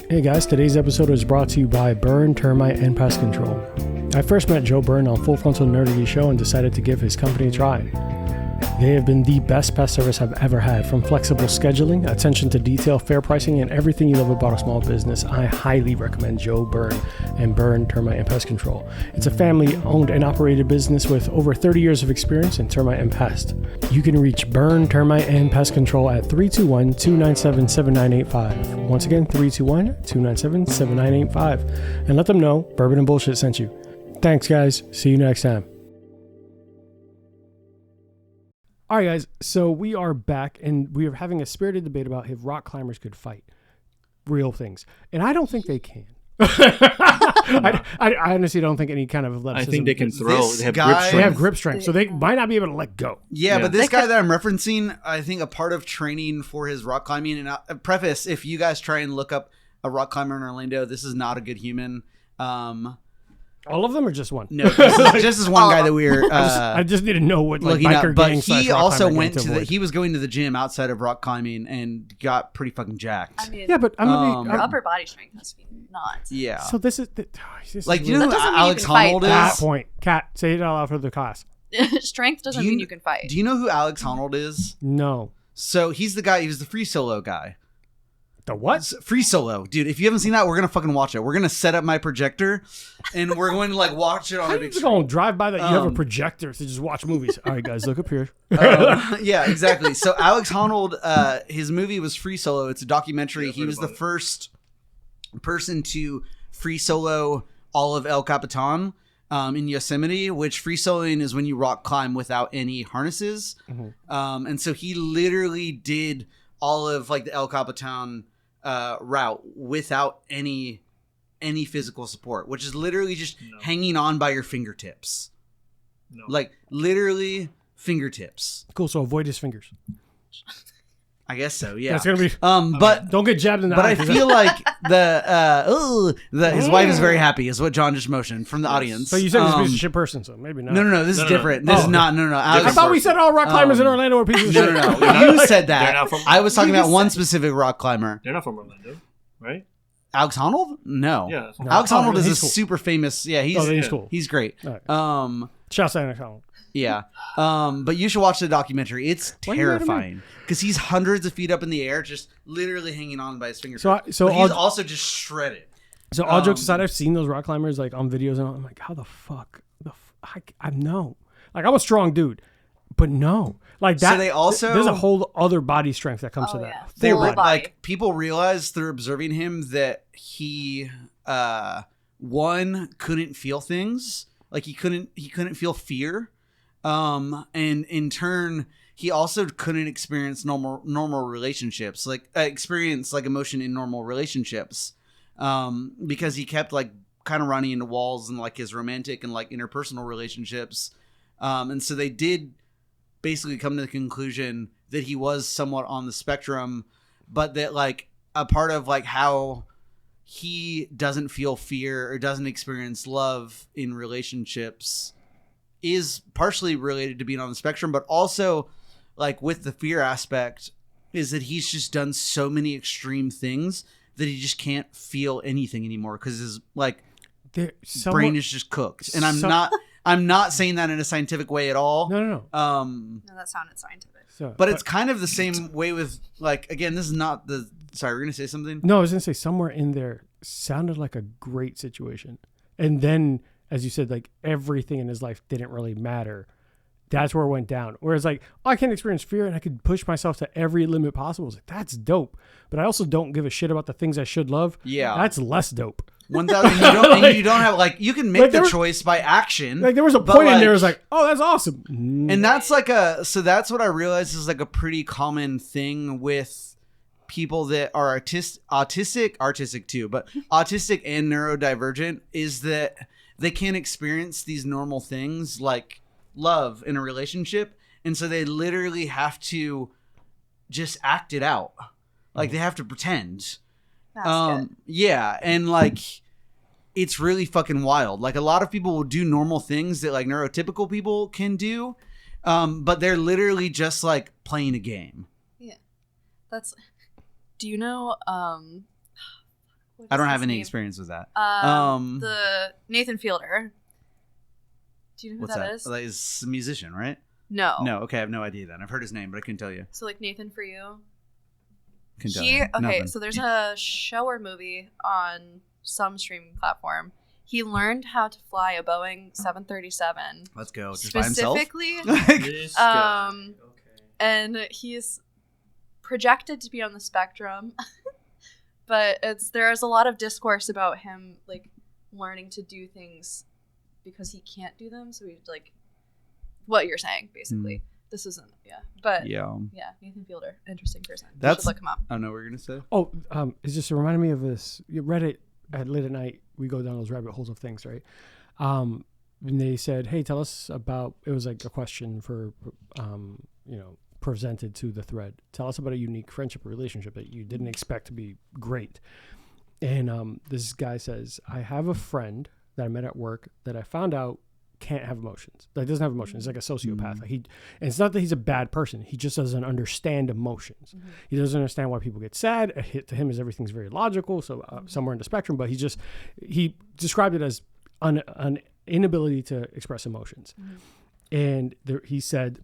Hey guys, today's episode is brought to you by Burn, Termite, and Pest Control. I first met Joe Burn on Full Frontal Nerdy Show and decided to give his company a try. They have been the best pest service I've ever had, from flexible scheduling, attention to detail, fair pricing, and everything you love about a small business. I highly recommend Joe Burn and Burn, Termite, and Pest Control. It's a family-owned and operated business with over 30 years of experience in termite and pest. You can reach Burn, Termite, and Pest Control at 321-297-7985. Once again, 321-297-7985. And let them know Bourbon and Bullshit sent you. Thanks, guys. See you next time. All right, guys, so we are back, and we are having a spirited debate about if rock climbers could fight real things. And I don't think they can. I honestly don't think any kind of athleticism. I think they can throw. They have grip strength, so they might not be able to let go. Yeah, but this guy that I'm referencing, I think a part of training for his rock climbing, and preface, if you guys try and look up a rock climber in Orlando, this is not a good human. All of them or just one? No, just this one guy that we were. I just need to know what looking biker up. But gang he also went to the. he was going to the gym outside of rock climbing and got pretty fucking jacked. I mean, yeah, but your upper body strength has to be nuts. Yeah. So this is like, you know who Alex Honnold is? That point, Kat, say it all out for the class. Strength doesn't mean you can fight. Do you know who Alex Honnold is? No. So he's the guy. He was the free solo guy. The what? Free solo, dude. If you haven't seen that, we're gonna fucking watch it. We're gonna set up my projector, and we're going to like watch it on a big screen. Going drive by that you have a projector to just watch movies. All right, guys, look up here. Yeah, exactly. So Alex Honnold, his movie was Free Solo. It's a documentary. He was the first person to free solo all of El Capitan in Yosemite, which free soloing is when you rock climb without any harnesses. Mm-hmm. And so he literally did all of like the El Capitan route without any physical support, which is literally just hanging on by your fingertips. Like literally fingertips. Cool. So avoid his fingers. I guess so. Yeah. That's gonna be. But don't get jabbed in the eye. But I feel like his wife is very happy. Is what John just motioned from the audience. So you said he's a piece of shit person, so maybe not. No. This is different. This is not. No. I thought we said all rock climbers in Orlando are pieces of shit. No. You said that. I was talking about one specific rock climber. They're not from Orlando, right? Alex Honnold? No. Yeah. Alex Honnold is a cool. super famous. Yeah, he's cool. He's great. Right. Shouts out Alex Honnold. Yeah. But you should watch the documentary. It's terrifying because he's hundreds of feet up in the air, just literally hanging on by his fingers. So he's also just shredded. So all jokes aside, I've seen those rock climbers like on videos, and I'm like, how the fuck? I know. Like, I'm a strong dude, but no. Like that. So they also there's a whole other body strength that comes to that. Yeah. They were like, people realized through observing him that he couldn't feel things. Like he couldn't feel fear. And in turn, he also couldn't experience normal relationships, like experience like emotion in normal relationships, because he kept like kind of running into walls in like his romantic and like interpersonal relationships. And so they did basically come to the conclusion that he was somewhat on the spectrum, but that like a part of like how he doesn't feel fear or doesn't experience love in relationships is partially related to being on the spectrum, but also like with the fear aspect is that he's just done so many extreme things that he just can't feel anything anymore because his like brain is just cooked. And I'm not saying that in a scientific way at all. No. No, that sounded scientific. But it's kind of the same way with like, again, this is not the, sorry, we're going to say something? No, I was going to say somewhere in there sounded like a great situation. And then, as you said, like everything in his life didn't really matter. That's where it went down. Whereas like, I can experience fear and I could push myself to every limit possible. It's like, that's dope. But I also don't give a shit about the things I should love. Yeah. That's less dope. 1,000. You don't have like, you can make the choice by action. Like there was a point in there was like, oh, that's awesome. And that's like so that's what I realized is like a pretty common thing with people that are artistic too, but autistic and neurodivergent is that they can't experience these normal things like love in a relationship. And so they literally have to just act it out. Like they have to pretend. Yeah. And like, it's really fucking wild. Like a lot of people will do normal things that like neurotypical people can do. But they're literally just like playing a game. Yeah. Do you know, I don't have any experience with that. The Nathan Fielder. Do you know who What's that is? That is a musician, right? No. No. Okay, I have no idea then. I've heard his name, but I couldn't tell you. So like Nathan for You. Couldn't tell you. Okay, Nothing. so there's a show or movie on some streaming platform. He learned how to fly a Boeing 737. Let's go. Just by himself? Specifically, This guy. Okay. and he's projected to be on the spectrum. But there's a lot of discourse about him like learning to do things because he can't do them. So he's like, what you're saying, basically. This isn't, but yeah, Nathan Fielder, interesting person. You should look him up. I don't know what you're gonna say. Oh, it's just reminding me of this. Reddit at late at night, we go down those rabbit holes of things, right? And they said, "Hey, tell us about." It was like a question for, presented to the thread. Tell us about a unique friendship or relationship that you didn't expect to be great. And this guy says, "I have a friend that I met at work that I found out can't have emotions. Like doesn't have emotions. He's like a sociopath. Like and it's not that he's a bad person. He just doesn't understand emotions. He doesn't understand why people get sad. To him, everything's very logical. So somewhere in the spectrum, but he described it as an inability to express emotions. And he said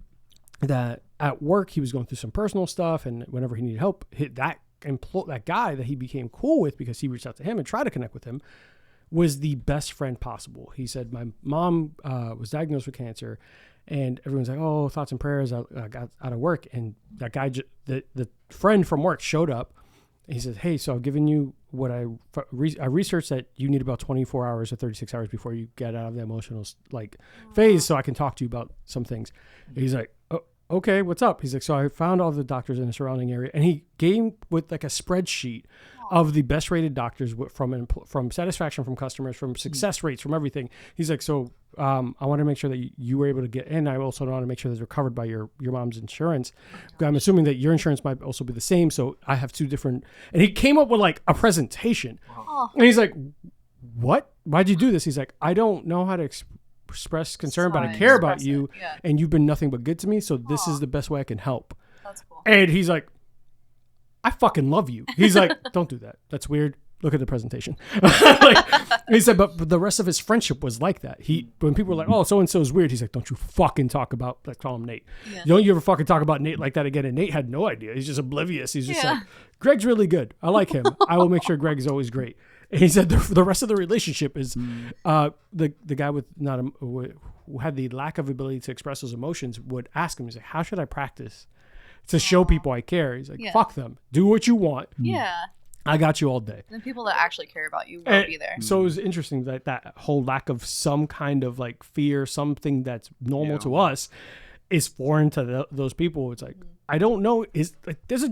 that at work he was going through some personal stuff, and whenever he needed help, that guy that he became cool with because he reached out to him and tried to connect with him was the best friend possible. He said, my mom was diagnosed with cancer, and everyone's like, oh, thoughts and prayers. I got out of work, and that guy, the friend from work showed up. He said, hey, so I've given you what I researched that you need about 24 hours or 36 hours before you get out of the emotional phase, so I can talk to you about some things. And he's like, oh, okay, what's up? He's like, so I found all the doctors in the surrounding area, and he came with like a spreadsheet of the best rated doctors from satisfaction from customers, from success rates, from everything. He's like, so I want to make sure that you were able to get in. I also want to make sure that they're covered by your mom's insurance. I'm assuming that your insurance might also be the same. So I have two different, and he came up with like a presentation. And he's like, what? Why'd you do this? He's like, I don't know how to express concern, but I care about you, and you've been nothing but good to me. So this is the best way I can help. That's cool. And he's like, I fucking love you. He's like, don't do that. That's weird. Look at the presentation. He said, but the rest of his friendship was like that. When people were like, oh, so-and-so is weird, he's like, don't you fucking talk about, like, call him Nate. Yeah. Don't you ever fucking talk about Nate like that again. And Nate had no idea. He's just oblivious. He's just like, Greg's really good. I like him. I will make sure Greg is always great. And he said the rest of the relationship is the guy who had the lack of ability to express those emotions would ask him, he's like, how should I practice to show people I care? He's like, fuck them. Do what you want. Yeah. I got you all day. And the people that actually care about you will be there. So it was interesting that whole lack of some kind of like fear, something that's normal to us, is foreign to those people. It's like, I don't know. Is like there's a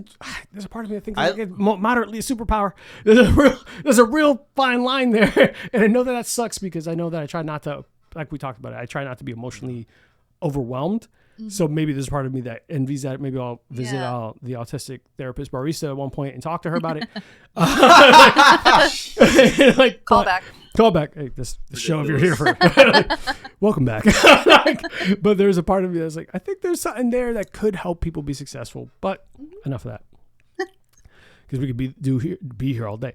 part of me that thinks like moderately a superpower. There's a real fine line there, and I know that sucks because I know that I try not to, like we talked about it. I try not to be emotionally overwhelmed. So maybe there's part of me that envies that. Maybe I'll visit the autistic therapist barista at one point and talk to her about it. Call back. Hey, this show, if you're here for welcome back. But there's a part of me that's like, I think there's something there that could help people be successful. But enough of that, because we could be here all day.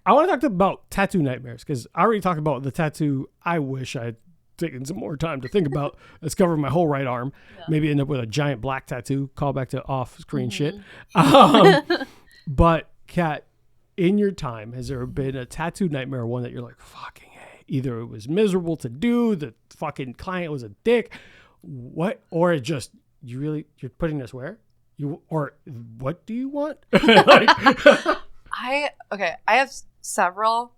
I want to talk about tattoo nightmares, because I already talked about the tattoo I wish I had taken some more time to think about. It's covering my whole right arm. Maybe end up with a giant black tattoo. Call back to off-screen shit. But Kat, in your time, has there been a tattoo nightmare, one that you're like, fucking hey, either it was miserable to do, the fucking client was a dick, or it just you're putting this where or what do you want? I have several.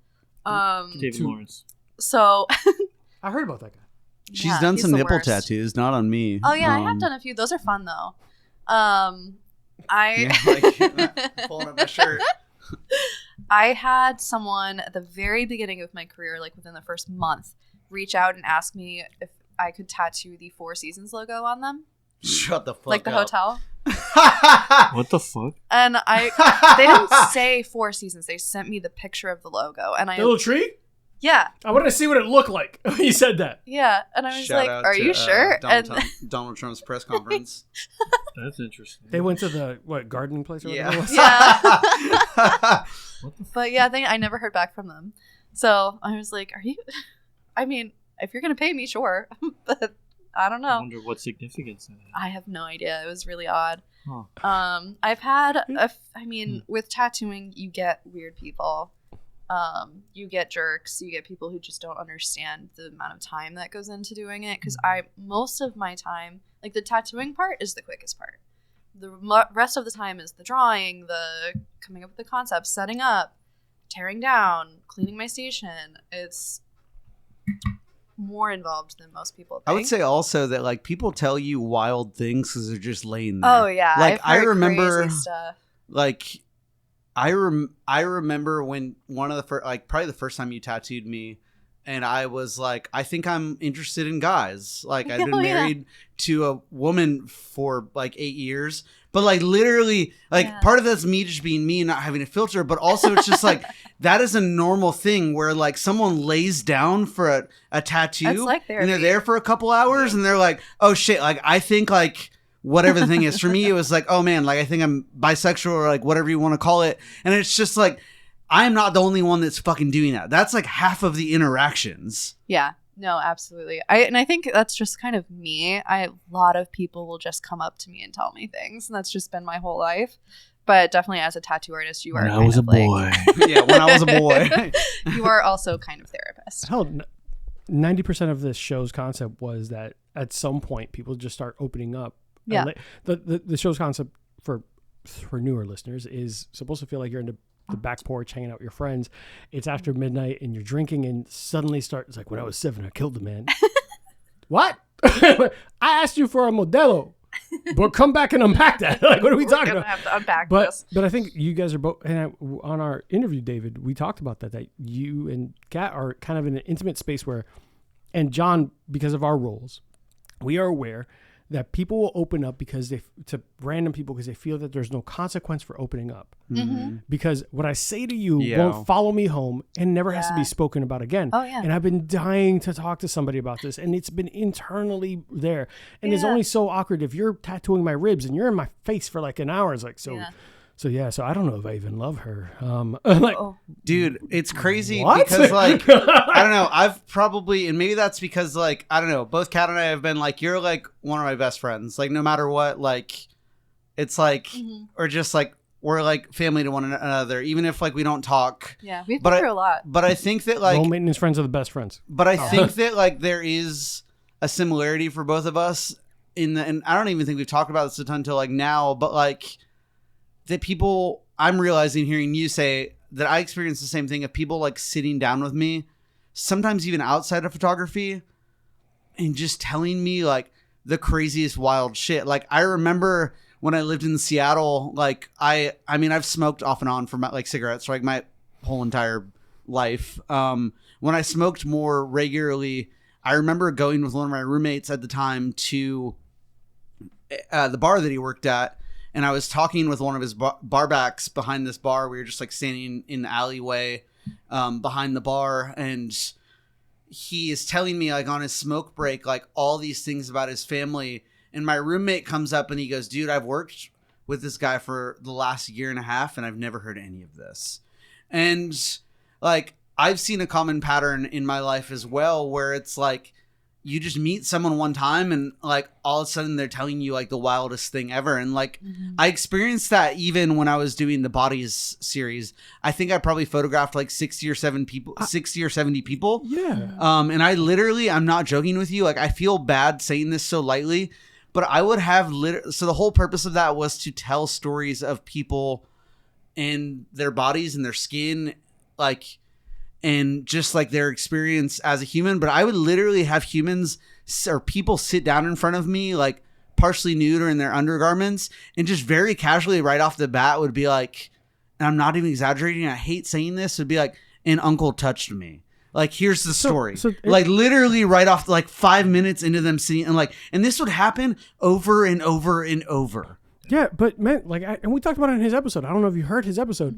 David Lawrence. So I heard about that guy. She's done some nipple tattoos, not on me. Oh yeah, I have done a few. Those are fun though. Pulling up my shirt. I had someone at the very beginning of my career, like within the first month, reach out and ask me if I could tattoo the Four Seasons logo on them. Shut the fuck up. Like the hotel. What the fuck? And they didn't say Four Seasons. They sent me the picture of the logo, and the little tree. Yeah. I wanted to see what it looked like. You said that. Yeah. And I was Shout like, are you sure? Donald Trump's press conference. That's interesting. They went to the, gardening place or whatever it was? Yeah. But yeah, I never heard back from them. So I was like, are you? I mean, if you're going to pay me, sure. But I don't know. I wonder what significance that had. I have no idea. It was really odd. Huh. I've had, with tattooing, you get weird people. You get jerks. You get people who just don't understand the amount of time that goes into doing it. Because most of my time, like the tattooing part is the quickest part. The rest of the time is the drawing, the coming up with the concepts, setting up, tearing down, cleaning my station. It's more involved than most people think. I would say also that like people tell you wild things because they're just laying there. Oh yeah, like I've heard I remember crazy stuff. Like I remember when one of the first, like probably the first time you tattooed me, and I was like, I think I'm interested in guys. Like I'd been married to a woman for like 8 years, but like literally, like part of that's me just being me and not having a filter, but also it's just like that is a normal thing where like someone lays down for a tattoo like and they're there for a couple hours and they're like, oh shit, like I think like whatever the thing is. For me, it was like, oh man, like I think I'm bisexual or like whatever you want to call it, and it's just like I'm not the only one that's fucking doing that. That's like half of the interactions. Yeah. No, absolutely. I think that's just kind of me. A lot of people will just come up to me and tell me things, and that's just been my whole life. But definitely as a tattoo artist, you are when I was a boy. Yeah, when I was a boy. You are also kind of therapist. Hell, 90% of this show's concept was that at some point people just start opening up. Yeah. The show's concept for newer listeners is supposed to feel like you're in the back porch hanging out with your friends. It's after midnight and you're drinking and suddenly it's like, when I was 7, I killed a man. What? I asked you for a modelo, but come back and unpack that. Like, what are we talking about? Have to unpack this. this. But I think you guys are both, and on our interview, David, we talked about that you and Kat are kind of in an intimate space where, and John, because of our roles, we are aware that people will open up to random people because they feel that there's no consequence for opening up. Mm-hmm. Because what I say to you won't follow me home and never has to be spoken about again. Oh, yeah. And I've been dying to talk to somebody about this, and it's been internally there. And it's only so awkward if you're tattooing my ribs and you're in my face for like an hour. It's like, so I don't know if I even love her. Dude, it's crazy what? because like, I don't know. I've probably, and maybe that's because like, I don't know, both Kat and I have been like, you're like one of my best friends. Like no matter what, like it's like, or just like, we're like family to one another, even if like we don't talk. Yeah, we've been through a lot. But I think that like, low maintenance friends are the best friends. But I think that like there is a similarity for both of us and I don't even think we've talked about this a ton until like now, but like, that people, I'm realizing hearing you say that I experience the same thing of people like sitting down with me, sometimes even outside of photography, and just telling me like the craziest wild shit. Like I remember when I lived in Seattle, like I mean I've smoked off and on for like cigarettes for like my whole entire life. When I smoked more regularly, I remember going with one of my roommates at the time to the bar that he worked at. And I was talking with one of his barbacks behind this bar. We were just like standing in the alleyway behind the bar. And he is telling me like on his smoke break, like all these things about his family. And my roommate comes up and he goes, dude, I've worked with this guy for the last 1.5 years and I've never heard any of this. And like, I've seen a common pattern in my life as well, where it's like, you just meet someone one time and like all of a sudden they're telling you like the wildest thing ever. And like I experienced that even when I was doing the Bodies series. I think I probably photographed like 60 or 70 people. Yeah. And I literally, I'm not joking with you. Like I feel bad saying this so lightly, but I would have so the whole purpose of that was to tell stories of people and their bodies and their skin, like, and just like their experience as a human. But I would literally have humans or people sit down in front of me, like partially nude or in their undergarments, and just very casually right off the bat would be like, and I'm not even exaggerating, I hate saying this, would be like, an uncle touched me. Like, here's the story. Like literally right off, like 5 minutes into them sitting and like, and this would happen over and over and over. Yeah. But man, like, and we talked about it in his episode. I don't know if you heard his episode.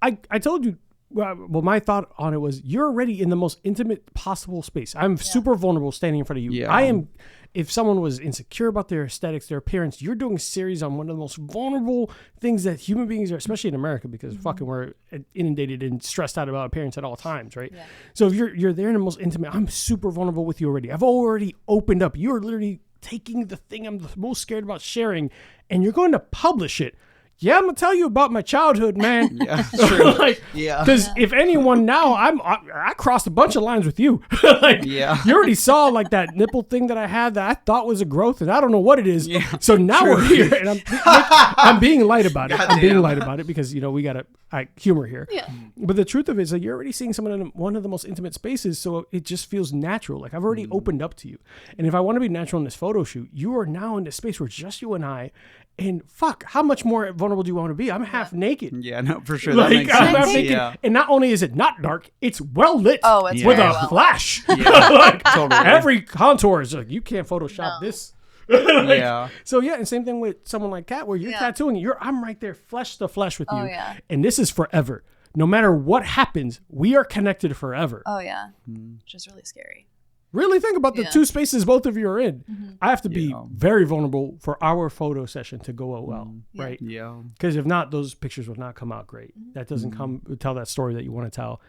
I told you, well, my thought on it was you're already in the most intimate possible space. I'm super vulnerable standing in front of you. Yeah. I am if someone was insecure about their aesthetics, their appearance, you're doing a series on one of the most vulnerable things that human beings are, especially in America, because fucking we're inundated and stressed out about appearance at all times, right? Yeah. So if you're there in the most intimate, I'm super vulnerable with you already. I've already opened up. You're literally taking the thing I'm the most scared about sharing, and you're going to publish it. Yeah, I'm gonna tell you about my childhood, man. Yeah, true. Yeah. Because if anyone now, I crossed a bunch of lines with you. Yeah. You already saw like that nipple thing that I had that I thought was a growth, and I don't know what it is. Yeah, so now true. we're here, and I'm being light about it. I'm being Goddamn. light about it because we gotta humor here. Yeah. But the truth of it is that you're already seeing someone in one of the most intimate spaces, so it just feels natural. Like I've already opened up to you, and if I want to be natural in this photo shoot, you are now in this space where just you and I. And fuck, how much more vulnerable do you want to be? I'm half naked. Yeah, no, for sure. Like, That makes I'm sense. half naked. Yeah. And not only is it not dark, it's well lit. Oh, it's with very a well flash. Yeah, like, totally. Every contour is like, you can't Photoshop No. this. Yeah. So yeah, and same thing with someone like Kat, where you're tattooing, I'm right there, flesh to flesh with you. Oh, yeah. And this is forever. No matter what happens, we are connected forever. Oh yeah, which is really scary. Really think about the two spaces both of you are in. I have to be Yeah. very vulnerable for our photo session to go well, Yeah. right? Yeah. Because if not, those pictures would not come out great. That doesn't tell that story that you want to tell.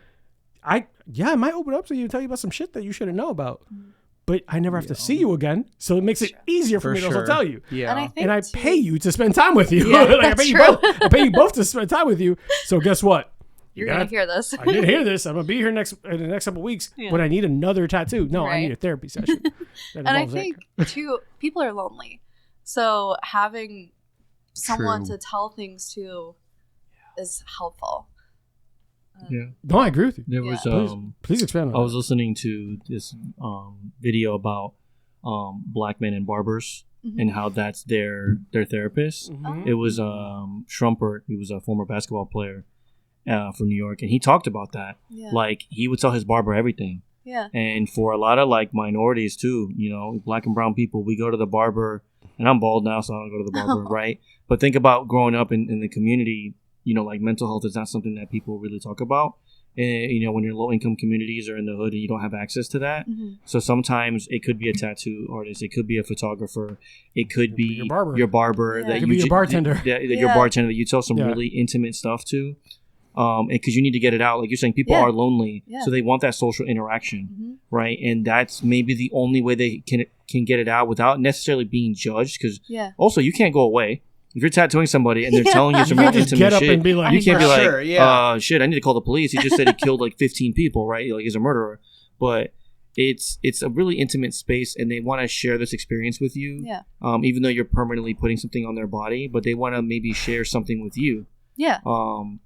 I might open up to you and tell you about some shit that you shouldn't know about. But I never have to see you again, so it makes it easier for me to also tell you. Yeah. And I think And I too- pay you to spend time with you. Yeah, Like, I that's pay you true. both. I pay you both to spend time with you. So guess what? You're gonna hear this. I didn't hear this. I'm gonna be here in the next couple of weeks when I need another tattoo. No, I Right. need a therapy session. That And I involves think too, people are lonely, so having someone True. to tell things to is helpful. Yeah. No, I agree with you. There was Please expand on I was that. listening to this video about black men and barbers and how that's their therapist. Mhm. It was Schrumpert. He was a former basketball player from New York, and he talked about that. Yeah. Like he would tell his barber everything. Yeah. And for a lot of like minorities too, black and brown people, we go to the barber, and I'm bald now, so I don't go to the barber, right? But think about growing up in the community. Like mental health is not something that people really talk about. And, when you're low income communities or in the hood and you don't have access to that. So sometimes it could be a tattoo artist. It could be a photographer. It could be your barber. Your barber Yeah. that It could be your bartender. Your bartender that you tell some really intimate stuff to. Because you need to get it out. Like you're saying, people are lonely. Yeah. So they want that social interaction. Right. And that's maybe the only way they can get it out without necessarily being judged. Because also you can't go away. If you're tattooing somebody and they're telling you some You really can't just intimate get up shit, and be like, you can't be For like, sure, yeah. shit, I need to call the police. He just said he killed like 15 people, right? Like he's a murderer. But it's a really intimate space, and they want to share this experience with you. Yeah. Even though you're permanently putting something on their body, but they want to maybe share something with you. Yeah.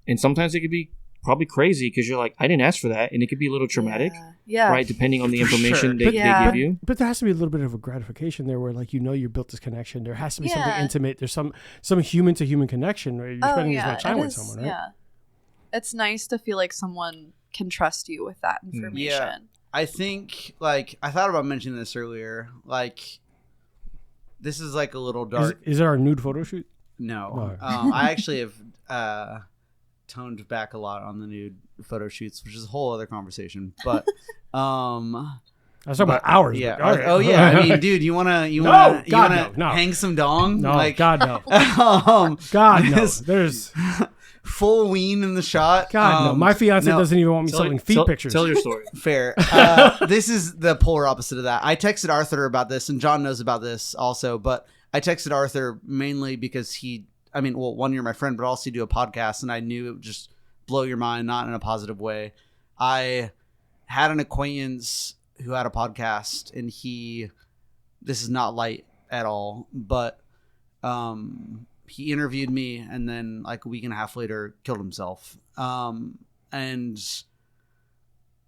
And sometimes it could be probably crazy because you're like, I didn't ask for that, and it could be a little traumatic. Yeah. Right, depending on the information sure. they Yeah. give you. But there has to be a little bit of a gratification there where like you built this connection. There has to be something Yeah. intimate. There's some human to human connection where you're spending this much time it with is, someone, right? Yeah. It's nice to feel like someone can trust you with that information. Yeah. I think, like, I thought about mentioning this earlier. Like, this is like a little dark. Is it our nude photo shoot? No. No. I actually have toned back a lot on the nude photo shoots, which is a whole other conversation. But I was talking about hours. yeah. but- okay. Oh yeah. I mean, dude, you wanna God, no. hang some dong? No, Like, God no. God God no. this There's full ween in the shot. God no. My fiance no. doesn't even want me selling feet pictures. Tell your story. Fair. This is the polar opposite of that. I texted Arthur about this, and John knows about this also. But I texted Arthur mainly because one, you're my friend, but also you do a podcast, and I knew it would just blow your mind, not in a positive way. I had an acquaintance who had a podcast, and this is not light at all, but he interviewed me, and then like a week and a half later killed himself. And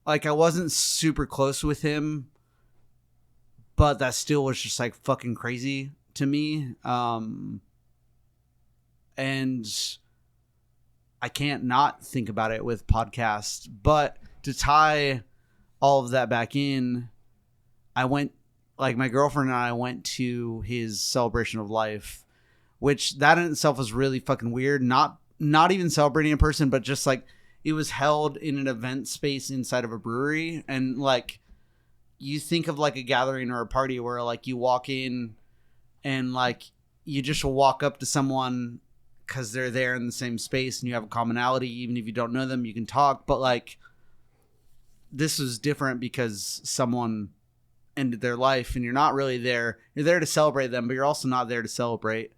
like I wasn't super close with him, but that still was just like fucking crazy to me. And I can't not think about it with podcasts. But to tie all of that back in, my girlfriend and I went to his celebration of life, which that in itself was really fucking weird. Not even celebrating a person, but just like it was held in an event space inside of a brewery. And like you think of like a gathering or a party where like you walk in and like you just walk up to someone because they're there in the same space and you have a commonality. Even if you don't know them, you can talk. But like this is different because someone ended their life and you're not really there. You're there to celebrate them, but you're also not there to celebrate.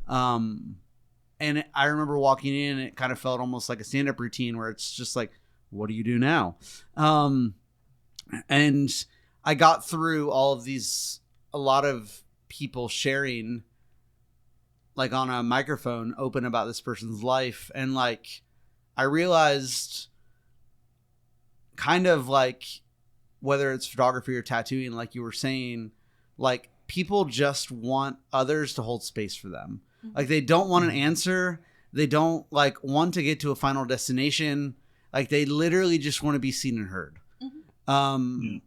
And I remember walking in and it kind of felt almost like a stand-up routine where it's just like, what do you do now? And I got through all of these, a lot of people sharing like on a microphone open about this person's life. And like, I realized kind of like, whether it's photography or tattooing, like you were saying, like people just want others to hold space for them. Like they don't want an answer. They don't like want to get to a final destination. Like they literally just want to be seen and heard. And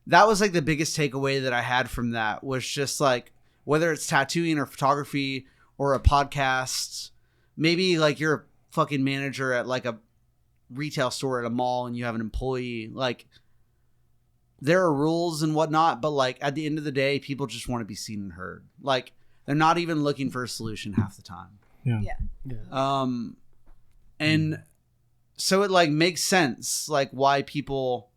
that was like the biggest takeaway that I had from that was just like, whether it's tattooing or photography or a podcast, maybe like you're a fucking manager at like a retail store at a mall and you have an employee, like there are rules and whatnot, but like at the end of the day, people just want to be seen and heard. Like they're not even looking for a solution half the time. And so it like makes sense like why people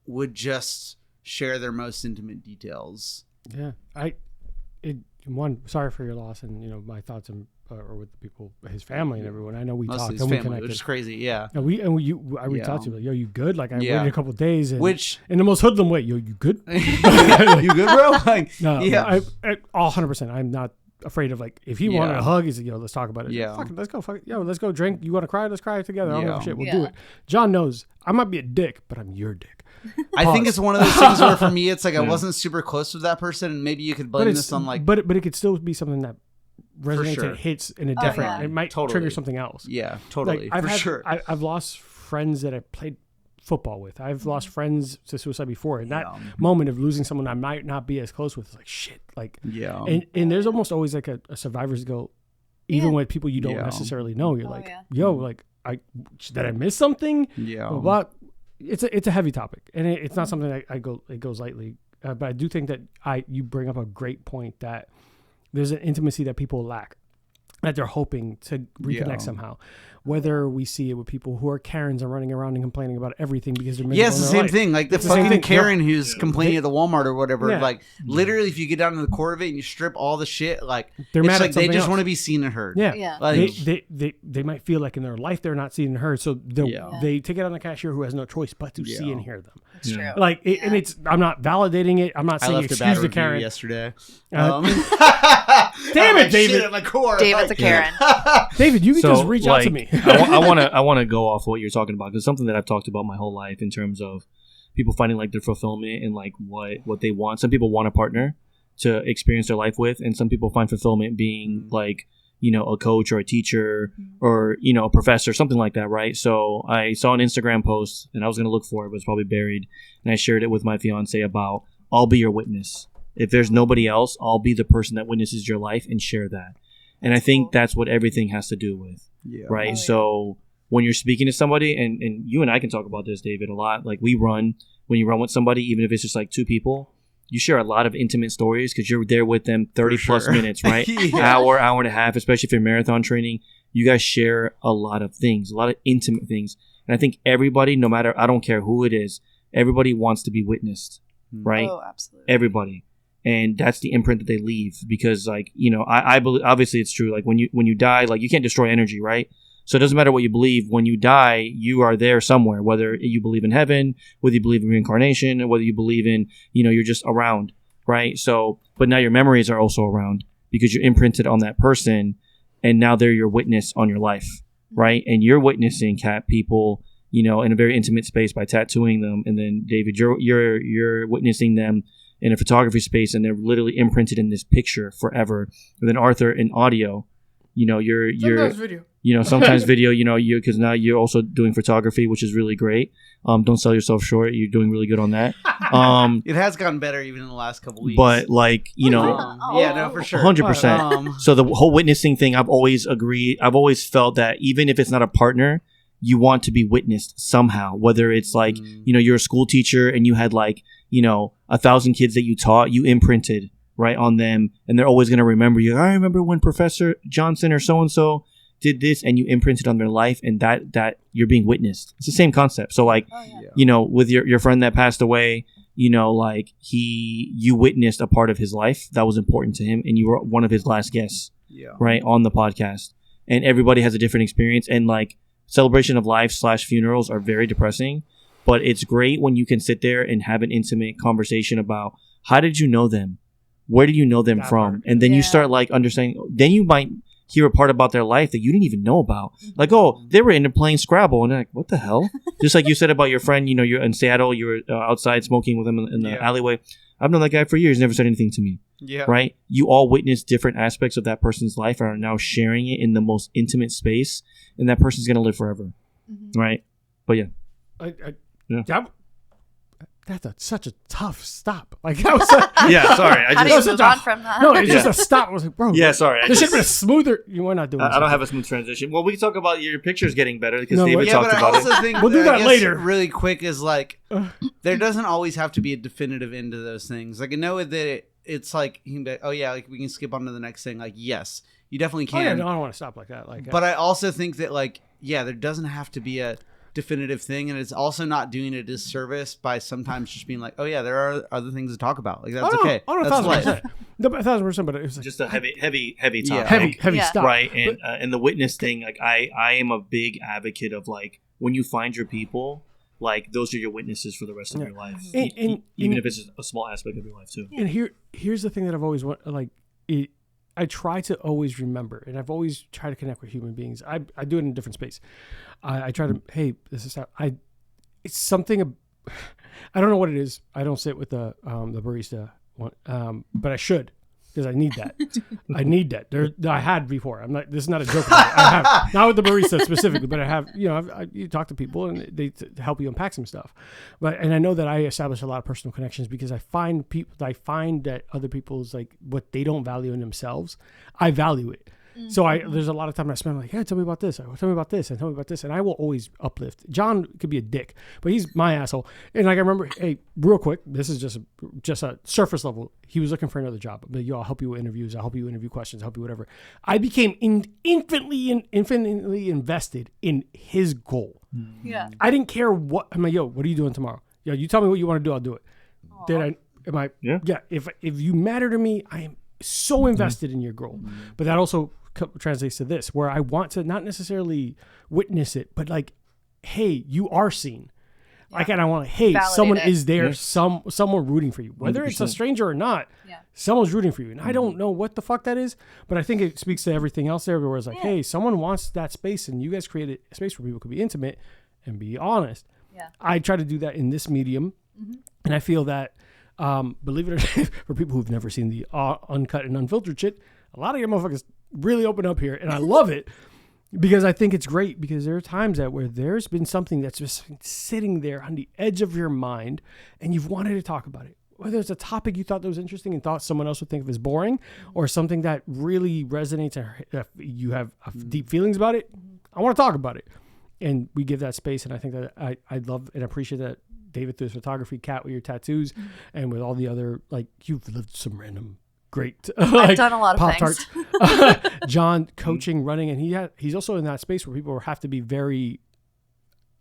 would just share their most intimate details. Sorry for your loss, and you know my thoughts are with the people, his family and everyone. I know we Mostly talked his and we family, connected. which is crazy. Yeah. And I reached out to you like, yo, you good? Like I waited a couple of days, and which in the most hoodlum way, yo, you good? You good, bro? Like, no, yeah, I 100%. I'm not afraid of like if he wanted a hug, he's like, yo, let's talk about it. Yeah. Fuck it, let's go. Yo, let's go drink. You want to cry? Let's cry together. I don't give a shit. We'll Yeah. do it. John knows I might be a dick, but I'm your dick. I think it's one of those things where for me, it's like I wasn't super close with that person, and maybe you could blame this on like, but it could still be something that resonates sure. and hits in a different. yeah. It might trigger something else. Yeah, totally. Like, sure. I've lost friends that I played football with. I've lost friends to suicide before. And that moment of losing someone I might not be as close with is like, shit. Like, and there's almost always like a survivor's guilt, even with people you don't necessarily know. You're like, yo, like, did I miss something? Yeah. But it's a heavy topic, and it's not something that it goes lightly. But I do think that you bring up a great point that there's an intimacy that people lack, that they're hoping to reconnect somehow. Whether we see it with people who are Karens and running around and complaining about everything because they're miserable. Yeah, it's the same thing. Like the fucking Karen who's complaining at the Walmart or whatever. Yeah. Like literally, if you get down to the core of it and you strip all the shit, like they're it's mad like at they something just else. want to be seen and heard. Yeah. Like, they might feel like in their life they're not seen and heard, so they take it on the cashier who has no choice but to see and hear them. That's true. Like, and it's I'm not validating it. I'm not I saying left a excuse bad the review Karen. yesterday. Damn it, David. At my core. David's a Karen. David, you can So, just reach out to like, me. I want to go off what you're talking about, because something that I've talked about my whole life in terms of people finding like their fulfillment and like what they want. Some people want a partner to experience their life with, and some people find fulfillment being like, you know, a coach or a teacher or, you know, a professor, something like that, right? So I saw an Instagram post and I was going to look for it, but it's probably buried, and I shared it with my fiance about, I'll be your witness. If there's nobody else, I'll be the person that witnesses your life and share that. And I think that's what everything has to do with, right? So when you're speaking to somebody, and you and I can talk about this, David, a lot. Like when you run with somebody, even if it's just like two people, you share a lot of intimate stories because you're there with them 30 plus minutes, right? Hour and a half, especially if you're marathon training. You guys share a lot of things, a lot of intimate things. And I think everybody, no matter, I don't care who it is, everybody wants to be witnessed, right? Oh, absolutely. Everybody. And that's the imprint that they leave, because like, you know, I believe, obviously it's true. Like when you die, like you can't destroy energy, right? So it doesn't matter what you believe. When you die, you are there somewhere, whether you believe in heaven, whether you believe in reincarnation, or whether you believe in, you know, you're just around, right? So, but now your memories are also around because you're imprinted on that person, and now they're your witness on your life, right? And you're witnessing people, you know, in a very intimate space by tattooing them. And then David, you're witnessing them in a photography space, and they're literally imprinted in this picture forever. And then Arthur, in audio, you know, you're Sometimes video. You know, sometimes video, you know, because now you're also doing photography, which is really great. Don't sell yourself short. You're doing really good on that. It has gotten better even in the last couple weeks. But like, you know, yeah, no, for sure. 100%. So the whole witnessing thing, I've always agreed. I've always felt that even if it's not a partner, you want to be witnessed somehow, whether it's like, you're a school teacher and you had like, 1,000 kids that you taught, you imprinted right on them, and they're always going to remember you. I remember when Professor Johnson or so-and-so did this, and you imprinted on their life, and that you're being witnessed. It's the same concept. So like, with your friend that passed away, like you witnessed a part of his life that was important to him, and you were one of his last guests, right, on the podcast. And everybody has a different experience, and like celebration of life / funerals are very depressing, but it's great when you can sit there and have an intimate conversation about how did you know them? Where did you know them from? And then you start like understanding, then you might hear a part about their life that you didn't even know about. Like, oh, they were into playing Scrabble. And they're like, what the hell? Just like you said about your friend, you're in Seattle, you were outside smoking with him in the alleyway. I've known that guy for years, never said anything to me. Yeah. Right? You all witness different aspects of that person's life and are now sharing it in the most intimate space. And that person's going to live forever. Right? But yeah. That's such a tough stop. Like that was sorry. How do you move on from that? No, it's just a stop. I was like, bro. Yeah, sorry. This should have been a smoother. You were not doing. I don't have a smooth transition. Well, we can talk about your pictures getting better because David talked about it. I also think we'll do that later. Really quick is like there doesn't always have to be a definitive end to those things. Like I know that it's like you can be, like we can skip on to the next thing. Like yes, you definitely can. Oh, yeah, no, I don't want to stop like that. But I also think that like there doesn't have to be a definitive thing, and it's also not doing a disservice by sometimes just being like, there are other things to talk about. Like that's okay. Oh, no, that's 1,000%. No, 1,000%. But it was like, just a heavy topic. Heavy stuff. Right, and the witness thing. Like I am a big advocate of like when you find your people, like those are your witnesses for the rest of your life, even if it's a small aspect of your life too. And here's the thing that I've always wanted, I try to always remember, and I've always tried to connect with human beings. I do it in a different space. I try to, hey, this is how it's something. I don't know what it is. I don't sit with the barista one, but I should because I need that. I need that. I had before. I'm not. This is not a joke. I have not with the barista specifically, but I have. You talk to people and they help you unpack some stuff. And I know that I establish a lot of personal connections because I find that other people's like what they don't value in themselves, I value it. So there's a lot of time I spend like, hey, tell me about this, tell me about this, and tell me about this, and I will always uplift. John could be a dick, but he's my asshole. And like I remember, hey, real quick, this is just a surface level. He was looking for another job. But I'll help you with interviews. I'll help you interview questions. I'll help you whatever. I became infinitely invested in his goal. Yeah. I didn't care what. I'm like, what are you doing tomorrow? Yo, you tell me what you want to do. I'll do it. Yeah. If you matter to me, I am so invested in your goal. But that also translates to this, where I want to not necessarily witness it, but like, hey, you are seen. Like, and I want to, hey, validate someone it. Is there, someone rooting for you, whether 100%. It's a stranger or not. Someone's rooting for you, and I don't know what the fuck that is, but I think it speaks to everything else there. Where it's like, hey, someone wants that space, and you guys created a space where people could be intimate and be honest. I try to do that in this medium, and I feel that, believe it or not, for people who've never seen the uncut and unfiltered shit, a lot of your motherfuckers really open up here, and I love it because I think it's great because there are times where there's been something that's just sitting there on the edge of your mind, and you've wanted to talk about it. Whether it's a topic you thought that was interesting and thought someone else would think of as boring, or something that really resonates and you have deep feelings about it, I want to talk about it. And we give that space, and I think that I love and appreciate that David through his photography, Kat with your tattoos, and with all the other, like, you've lived some random great I've done a lot of Pop-Tarts. John coaching, running, and he's also in that space where people have to be very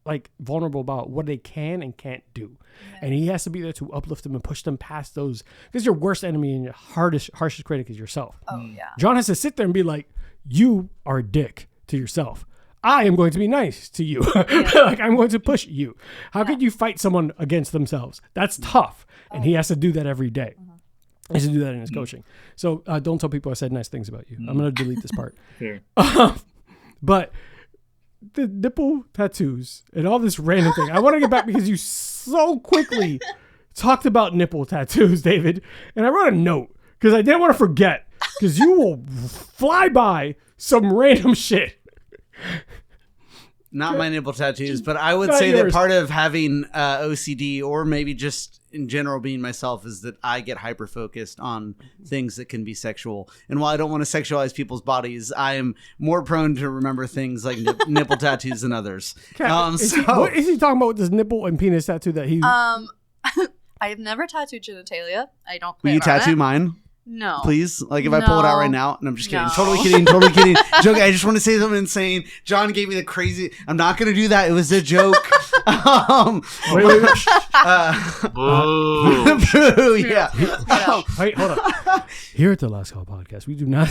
like vulnerable about what they can and can't do. And he has to be there to uplift them and push them past those, because your worst enemy and your harshest critic is yourself. John has to sit there and be like, you are a dick to yourself. I am going to be nice to you. Like, I'm going to push you. How could you fight someone against themselves? That's tough. And he has to do that every day. He has to do that in his coaching. So don't tell people I said nice things about you. I'm going to delete this part. But the nipple tattoos and all this random thing, I want to get back because you so quickly talked about nipple tattoos, David. And I wrote a note because I didn't want to forget, because you will fly by some random shit. Not my nipple tattoos, but I would Not say that yours. part of having OCD, or maybe just in general being myself, is that I get hyper focused on things that can be sexual. And while I don't want to sexualize people's bodies, I am more prone to remember things like nipple tattoos than others. What is he talking about with this nipple and penis tattoo that he? I have never tattooed genitalia. I don't. Will you plan on tattoo it. mine? No. Please, like if I pull it out No. right now, and I'm just kidding, No. totally kidding. Joking. I just want to say something insane. John gave me the crazy. I'm not gonna do that. It was a joke. Wait. Boo. Boo, yeah. Wait, hold on. Here at the Last Call Podcast, we do not.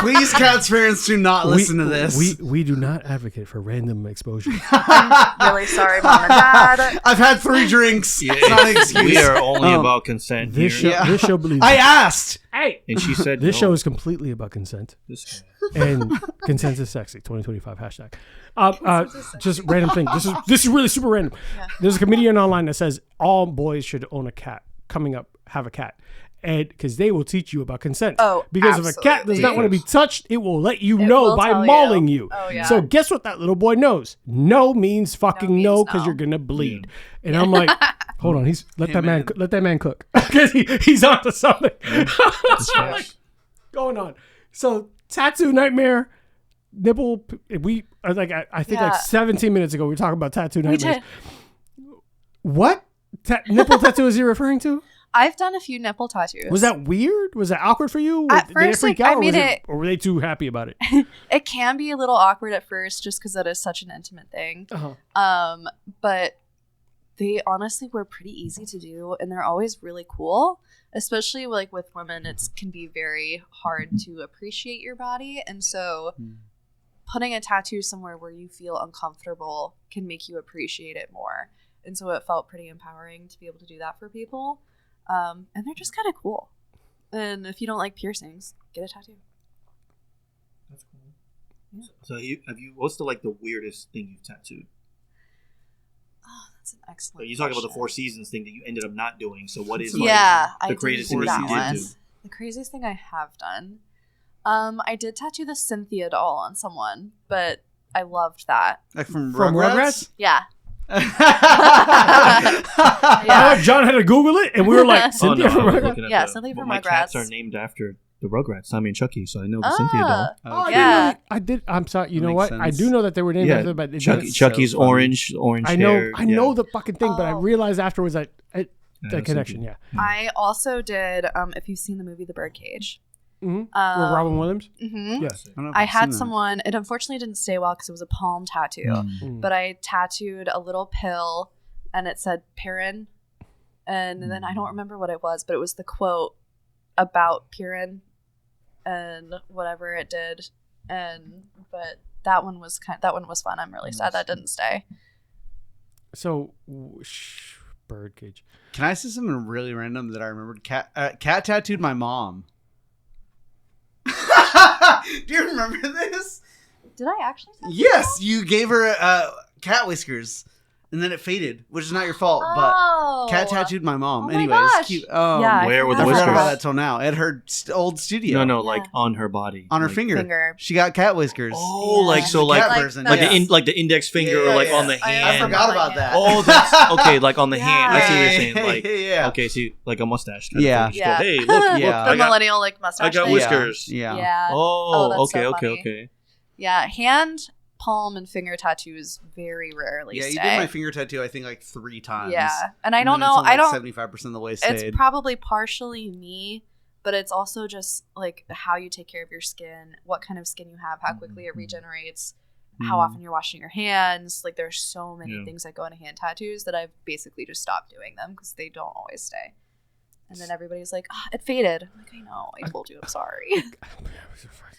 Please, Cat's parents, do not listen to this. We do not advocate for random exposure. Really sorry, Mom and Dad. I've had 3 drinks. Yeah, It's not an excuse. we are only about consent This show, here. this show believes. I asked. Hey, And she said this no. show is completely about consent This- and consent is sexy. 2025 hashtag. Just random thing. This is really super random. Yeah. There's a comedian online that says all boys should own a cat. Coming up, have a cat. And because they will teach you about consent. Oh, because if a cat does not want to be touched, it will let you It know will by tell mauling you. you. Oh, yeah. So guess what that little boy knows? No means fucking means no because no. you're gonna bleed. And I'm like, hold on, let that man cook because he's onto something. So, like, going on. So tattoo nightmare, nipple. We like I think like Yeah. 17 minutes ago we were talking about tattoo We nightmares. did. What nipple tattoo is he referring to? I've done a few nipple tattoos. Was that weird? Was that awkward for you? At Did they first, freak like, out, I or, was mean, or were they too happy about it? It can be a little awkward at first, just because that is such an intimate thing. Uh-huh. But they honestly were pretty easy to do, and they're always really cool. Especially like with women, it can be very hard to appreciate your body, and so putting a tattoo somewhere where you feel uncomfortable can make you appreciate it more. And so it felt pretty empowering to be able to do that for people. And they're just kind of cool. And if you don't like piercings, get a tattoo. That's cool. Yeah. So what's the weirdest thing you've tattooed? Oh, that's an So excellent you talk about the question. 4 Seasons thing that you ended up not doing. So what is Yeah, I the did greatest do thing that you one. did do? The craziest thing I have done. I did tattoo the Cynthia doll on someone, but I loved that. Like from Rugrats? Yeah. I like John had to Google it, and we were like, Cynthia from I was Rugrats? looking at Yeah, the- Cynthia well, from my Rugrats. cats are named after the Rugrats, Tommy and Chucky, so I know the Cynthia doll. Oh, Yeah. I did. I'm sorry. You That know makes what? I sense. do know that they were named Yeah, after, but they Chucky, didn't- Chucky's so funny. orange I know. hair. I know the fucking thing, but I Oh. realized afterwards that Yeah, the connection. Cynthia. Yeah. I also did, if you've seen the movie The Birdcage. Mm-hmm. With Robin Williams. Mm-hmm. Yes. I had someone, it unfortunately didn't stay well because it was a palm tattoo, Mm. but I tattooed a little pill and it said Pirin. And then I don't remember what it was, but it was the quote about Pirin and whatever it did. But that one was fun. I'm really sad that didn't stay. So, birdcage. Can I say something really random that I remembered? Cat tattooed my mom. Do you remember this? Did I actually tattoo Yes, you gave her cat whiskers, and then it faded, which is not your fault. Oh. But cat tattooed my mom. Oh my Anyways, gosh. cute. Yeah, Where with I the forgot whiskers? about that till now. At her old studio. No, Yeah. like on her body. On her Like- finger. She got cat whiskers. Oh, Yeah. like so, She's a like cat Like person. the- like yeah. the index finger, Yeah, or like yeah. on the hand. I forgot about that. Oh, that's okay. Like on the hand. I see what you're Yeah. saying. Like Yeah. okay, so like a mustache. Kind Yeah. Of thing. Just Yeah. Go, hey, look, Yeah. The I got, millennial like mustache I got thing. whiskers. Yeah. Yeah. Oh, that's okay, so okay, funny. okay. Yeah, hand, palm, and finger tattoos very rarely Yeah, stay. you did my finger tattoo, I think, like 3 times. Yeah, and I don't know. I don't. 75% of the way stayed. It's probably partially me, but it's also just like how you take care of your skin, what kind of skin you have, how quickly it regenerates, how often you're washing your hands. Like there's so many Yeah. things that go into hand tattoos that I've basically just stopped doing them because they don't always stay. And then everybody's like, it faded. I'm like, I know. I told you. I'm sorry.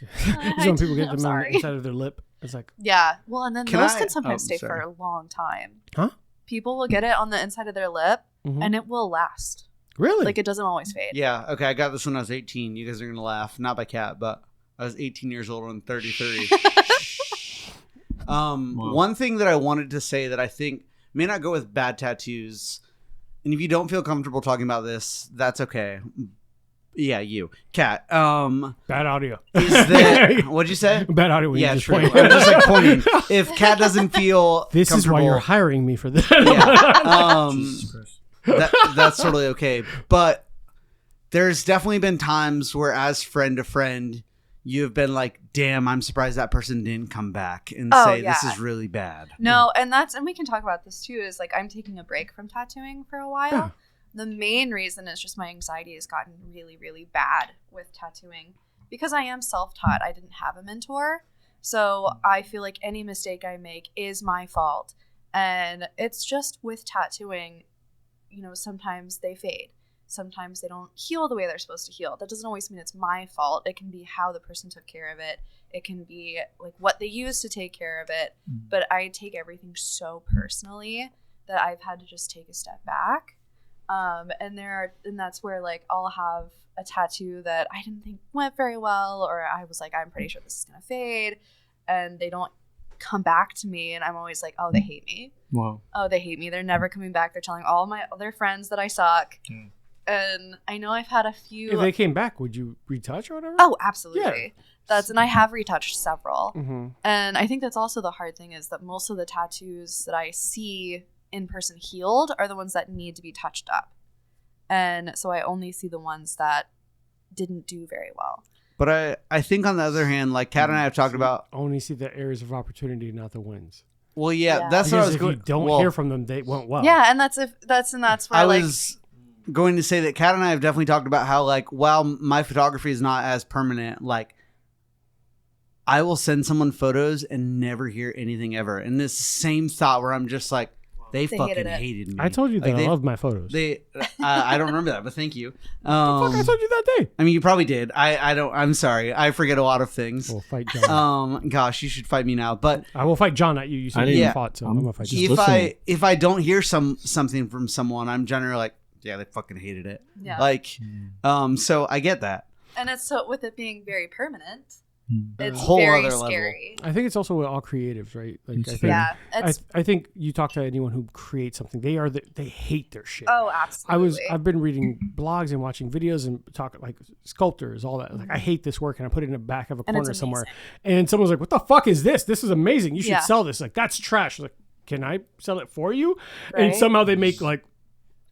It's when people get I'm them on the sorry. inside of their lip. It's like, Yeah. Well, and then Can those I- can sometimes oh, stay for sorry. a long time. Huh? People will get it on the inside of their lip mhm. and it will last. Really? Like it doesn't always fade. Yeah, okay, I got this when I was 18. You guys are going to laugh. Not by cat, but I was 18 years old and 33. Wow. One thing that I wanted to say that I think may not go with bad tattoos, and if you don't feel comfortable talking about this, that's okay. Yeah, you, Kat. Bad audio. Is that what'd you say? Bad audio when Yeah, you just true. point. I'm just like pointing. If Kat doesn't feel This is why comfortable- you're hiring me for this. yeah, Jesus Christ. that's totally okay. But there's definitely been times where, as friend to friend, you've been like, "Damn, I'm surprised that person didn't come back and say this is really bad." No, and we can talk about this too, is like I'm taking a break from tattooing for a while. Yeah. The main reason is just my anxiety has gotten really, really bad with tattooing because I am self-taught. I didn't have a mentor. So I feel like any mistake I make is my fault. And it's just with tattooing, sometimes they fade. Sometimes they don't heal the way they're supposed to heal. That doesn't always mean it's my fault. It can be how the person took care of it. It can be like what they used to take care of it. But I take everything so personally that I've had to just take a step back. And that's where like I'll have a tattoo that I didn't think went very well, or I was like, I'm pretty sure this is gonna fade, and they don't come back to me, and I'm always like, oh, they hate me. Wow. Oh, they hate me. They're never coming back. They're telling all my other friends that I suck. And I know I've had a few. If they came back, would you retouch or whatever? Oh, absolutely. Yeah. And I have retouched several. Mm-hmm. And I think that's also the hard thing, is that most of the tattoos that I see in person healed are the ones that need to be touched up. And so I only see the ones that didn't do very well. But I think on the other hand, like Kat and I have talked about. Only see the areas of opportunity, not the wins. Well, Yeah. that's what I Because was if going. you don't hear from them, they went well. Yeah, and that's where I like was going to say that Kat and I have definitely talked about how, like, while my photography is not as permanent, like, I will send someone photos and never hear anything ever. And this same thought where I'm just like, they fucking hated me. I told you that Like, I love my photos. I don't remember that, but thank you. Fuck, I told you that day. I mean, you probably did. I'm sorry. I forget a lot of things. We'll fight John. Gosh, you should fight me now. But I will fight John, not you. You said you fought, so I'm gonna fight just John. listening. if I don't hear something from someone, I'm generally like, yeah, they fucking hated it. Yeah. Like, so I get that. And it's so with it being very permanent, it's Whole very other level. scary. I think it's also with all creatives, right? Like, It's I think, fair. Yeah. It's I think you talk to anyone who creates something, they hate their shit. oh, absolutely. I've been reading blogs and watching videos and talking like sculptors, all that. Like, I hate this work, and I put it in the back of a And it's corner somewhere. amazing. And someone's like, "What the fuck is this? This is amazing. You should Yeah. sell this." Like, that's trash. Like, can I sell it for you? And Right. somehow they make like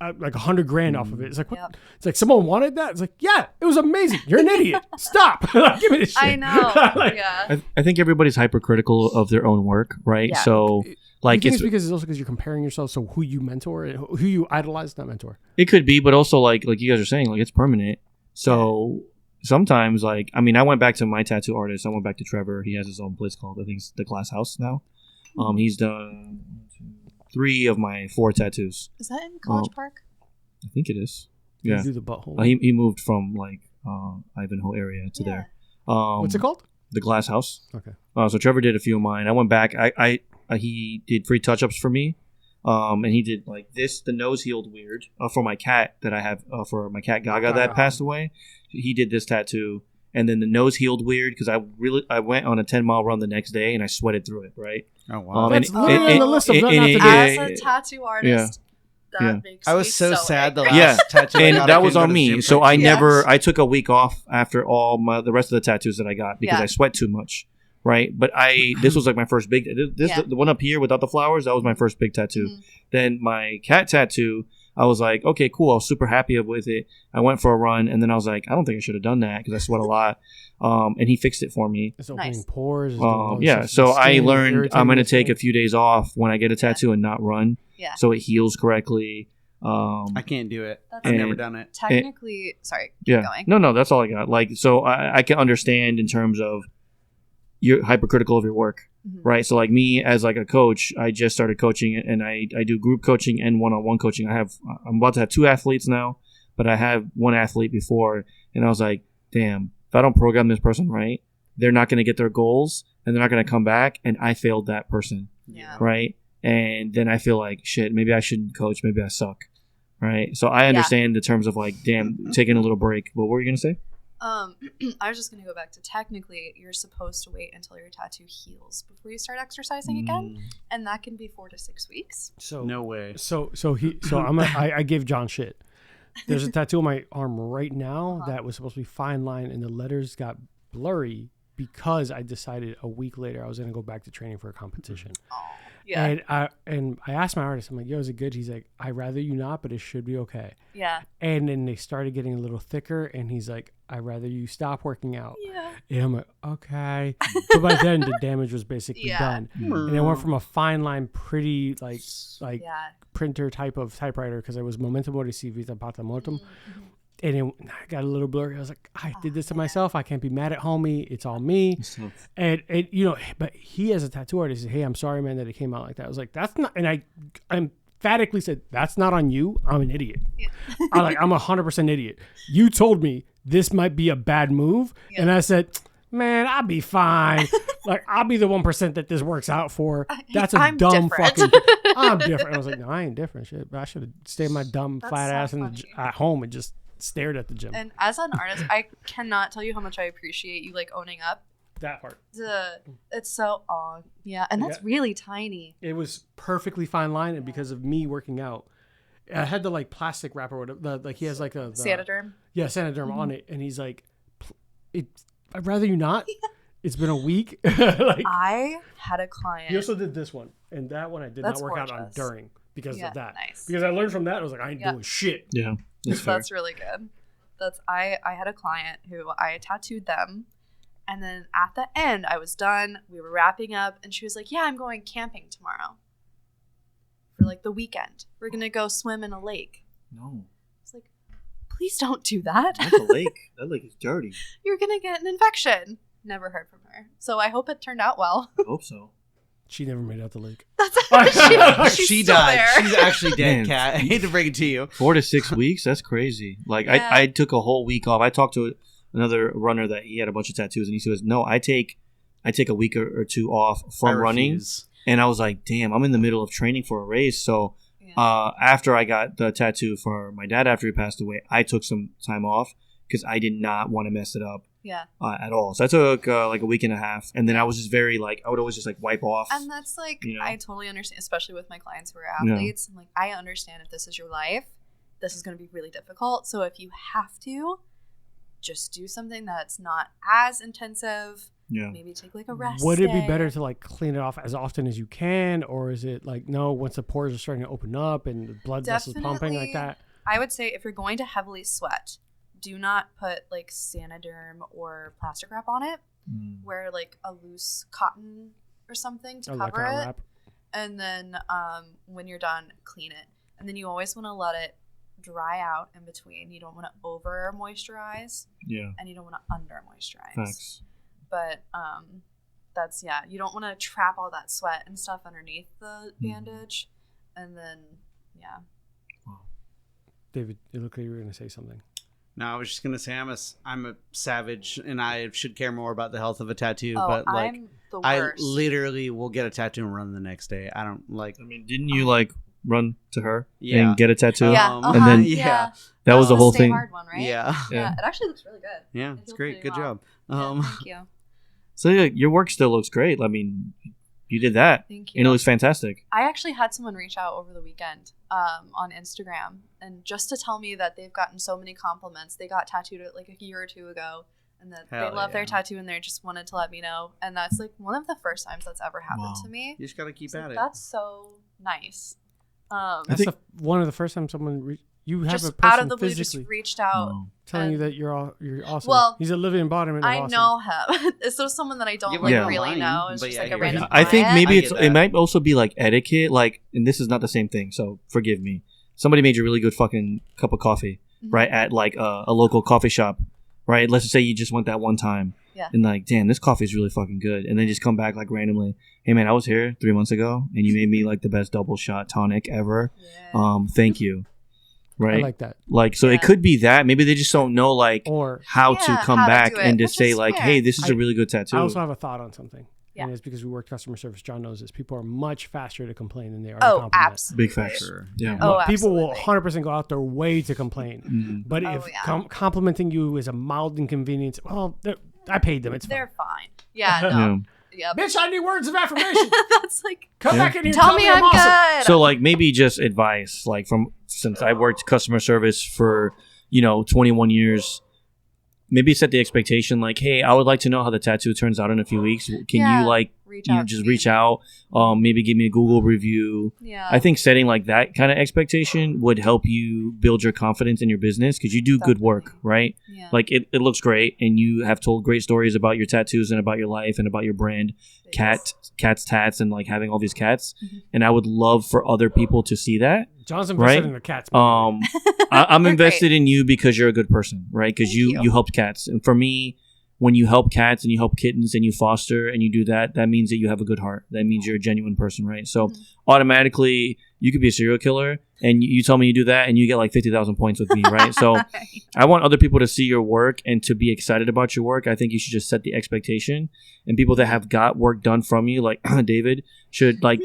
$100,000 off of it. It's like, what? Yep. It's like someone wanted that. It's like, yeah, it was amazing. You're an idiot. Stop. Like, give me this shit. I know. Like, Yeah. I think everybody's hypercritical of their own work, right? Yeah. So, I like, think it's because you're comparing yourself. So who you mentor and who you idolize, not mentor. it could be, but also like you guys are saying, like it's permanent. So sometimes, like, I mean, I went back to my tattoo artist. I went back to Trevor. He has his own place called, I think it's the Glass House now. He's done 3 of my 4 tattoos. Is that in College Park? I think it is. You Yeah. do the butthole. He moved from like Ivanhoe area to there. What's it called? The Glass House. Okay. So Trevor did a few of mine. I went back. He did free touch-ups for me. And he did like this. The nose healed weird for my cat that I have for my cat Gaga that passed away. He did this tattoo, and then the nose healed weird because I went on a 10-mile run the next day and I sweated through it. Right. Oh wow. That's literally on the list of not to do. As a tattoo artist, that makes I was me so sad the angry. last tattoo I and got, I that was couldn't on go to the me. gym So for I 2 never. I took a week off after all the rest of the tattoos that I got because Yeah. I sweat too much. Right, but this was like my first big. The one up here without the flowers. That was my first big tattoo. Mhm. Then my cat tattoo. I was like, okay, cool. I was super happy with it. I went for a run, and then I was like, I don't think I should have done that because I sweat a lot. And he fixed it for me. It's opening Nice. pores. it's doing all this Yeah, stuff to so the I skin, learned irritating I'm going to the take a skin. few days off when I get a tattoo and not run. Yeah. So it heals correctly. I can't do it. That's I've And- never done it. Technically, sorry. Keep Yeah. going. No, that's all I got. Like, so I can understand in terms of you're hypercritical of your work, Mhm. right? So like me as like a coach, I just started coaching and I do group coaching and one-on-one coaching. I'm about to have 2 athletes now, but I have 1 athlete before, and I was like, damn, if I don't program this person right, they're not going to get their goals and they're not going to come back, and I failed that person, Yeah. right? And then I feel like, shit, maybe I shouldn't coach, maybe I suck, right? So I understand the terms of like, damn, taking a little break. But what were you going to say? I was just going to go back to technically, you're supposed to wait until your tattoo heals before you start exercising again, and that can be 4 to 6 weeks. So No way. I gave John shit. there's a tattoo on my arm right now that was supposed to be fine line, and the letters got blurry because I decided a week later I was going to go back to training for a competition. Yeah. And I asked my artist, I'm like, yo, is it good? He's like, I'd rather you not, but it should be okay. Yeah. And then they started getting a little thicker, and he's like, I'd rather you stop working out. Yeah. And I'm like, okay. But by then the damage was basically done. And I went from a fine line, pretty like printer type of typewriter, because it was Momento Modici Vita Pata Mortem. And it got a little blurry. I was like, I did this to myself. I can't be mad at homie. It's all me. And you know, but he as a tattoo artist said, hey, I'm sorry, man, that it came out like that. I was like, that's not, and I emphatically said, that's not on you. I'm an idiot. Yeah. I'm 100% idiot. You told me this might be a bad move. Yeah. And I said, man, I'll be fine. Like, I'll be the 1% that this works out for. That's a dumb fucking. I'm different. I was like, no, I ain't different. Shit, but I should have stayed my dumb flat ass at home and just stared at the gym. And as an artist, I cannot tell you how much I appreciate you like owning up. That part. It's so yeah, and that's really tiny. It was perfectly fine line, and because of me working out, I had the like plastic wrapper, whatever. Like he has like a Sanaderm. Yeah, Sanaderm on it, and he's like, I'd rather you not. It's been a week. Like, I had a client. He also did this one, and that one I did not work out on during because of that. Nice. Because I learned from that, I was like, I ain't doing shit. Yeah. That's really good. I had a client who I tattooed them, and then at the end I was done, we were wrapping up, and she was like, yeah, I'm going camping tomorrow for like the weekend. We're gonna go swim in a lake. No. It's like, please don't do that. That's a lake. That lake is dirty. You're gonna get an infection. Never heard from her, so I hope it turned out well. I hope so. She never made it out the lake. She died. She's actually dead, Kat. I hate to break it to you. 4 to 6 weeks? That's crazy. Like, yeah. I took a whole week off. I talked to another runner that he had a bunch of tattoos, and he says, no, I take a week or two off from running. And I was like, damn, I'm in the middle of training for a race. So after I got the tattoo for my dad after he passed away, I took some time off because I did not want to mess it up. Yeah. At all. So I took like a week and a half, and then I was just very like, I would always just like wipe off. And that's like, you know? I totally understand, especially with my clients who are athletes. I'm like, I understand if this is your life, this is going to be really difficult. So if you have to, just do something that's not as intensive. Yeah. Maybe take like a rest. Would it be better to like clean it off as often as you can, or is it like no? Once the pores are starting to open up and the blood vessels pumping like that? I would say if you're going to heavily sweat, do not put like Sanaderm or plastic wrap on it. Wear like a loose cotton or something to cover it. Wrap. And then when you're done, clean it. And then you always want to let it dry out in between. You don't want to over moisturize. Yeah. And you don't want to under moisturize. Thanks. But that's, you don't want to trap all that sweat and stuff underneath the bandage. And then, Wow. David, you look like you were going to say something. No, I was just gonna say I'm a savage, and I should care more about the health of a tattoo. Oh, but like, I'm the worst. I literally will get a tattoo and run the next day. I don't like. I mean, didn't you like run to her and get a tattoo? Yeah, and then that was the whole thing. Hard one, right? Yeah, it actually looks really good. Yeah, it's great. Good job. Thank you. So your work still looks great. I mean, you did that. Thank you. And it looks fantastic. I actually had someone reach out over the weekend on Instagram, and just to tell me that they've gotten so many compliments. They got tattooed like a year or two ago, and that they love their tattoo, and they just wanted to let me know. And that's like one of the first times that's ever happened to me. You just gotta keep at it. That's so nice. That's one of the first times someone you have just a person out of the blue just reached out telling you that you're awesome. Well, he's a living embodiment of I awesome. know him. So someone that I don't really know. It's just like a random I think maybe it might also be like etiquette, like, and this is not the same thing, so forgive me. Somebody made you a really good fucking cup of coffee, right, at like a local coffee shop, right? Let's just say you just went that one time. Yeah. And like, damn, this coffee is really fucking good. And then just come back like randomly. Hey man, I was here 3 months ago and you made me like the best double shot tonic ever. Yeah. Thank you. Right. I like that. Like, so it could be that. Maybe they just don't know like how to come back and to say like, hey, this is a really good tattoo. I also have a thought on something. Yeah. And it's because we work customer service. John knows this. People are much faster to complain than they are to compliment. Absolutely. Big factor. Yeah. People will 100% go out their way to complain. But if complimenting you is a mild inconvenience, well, I paid them. It's fine. They're fine. Yeah, no. Yep. Bitch, I need words of affirmation. That's like, Come back in here. tell me I'm awesome. good. So like maybe just advice, like since I worked customer service for 21 years. Maybe set the expectation like, hey, I would like to know how the tattoo turns out in a few weeks. Can you like reach out? Maybe give me a Google review. Yeah. I think setting like that kind of expectation would help you build your confidence in your business because you do good work, right? Yeah. Like it looks great and you have told great stories about your tattoos and about your life and about your brand, Cat's Tats, and like having all these cats. Mm-hmm. And I would love for other people to see that. John's invested in the cats. I'm invested in you because you're a good person, right? Because you helped cats. And for me, when you help cats and you help kittens and you foster and you do that, that means that you have a good heart. That means you're a genuine person, right? So automatically, you could be a serial killer and you tell me you do that and you get like 50,000 points with me, right? So I want other people to see your work and to be excited about your work. I think you should just set the expectation. And people that have got work done from you, like David, should like,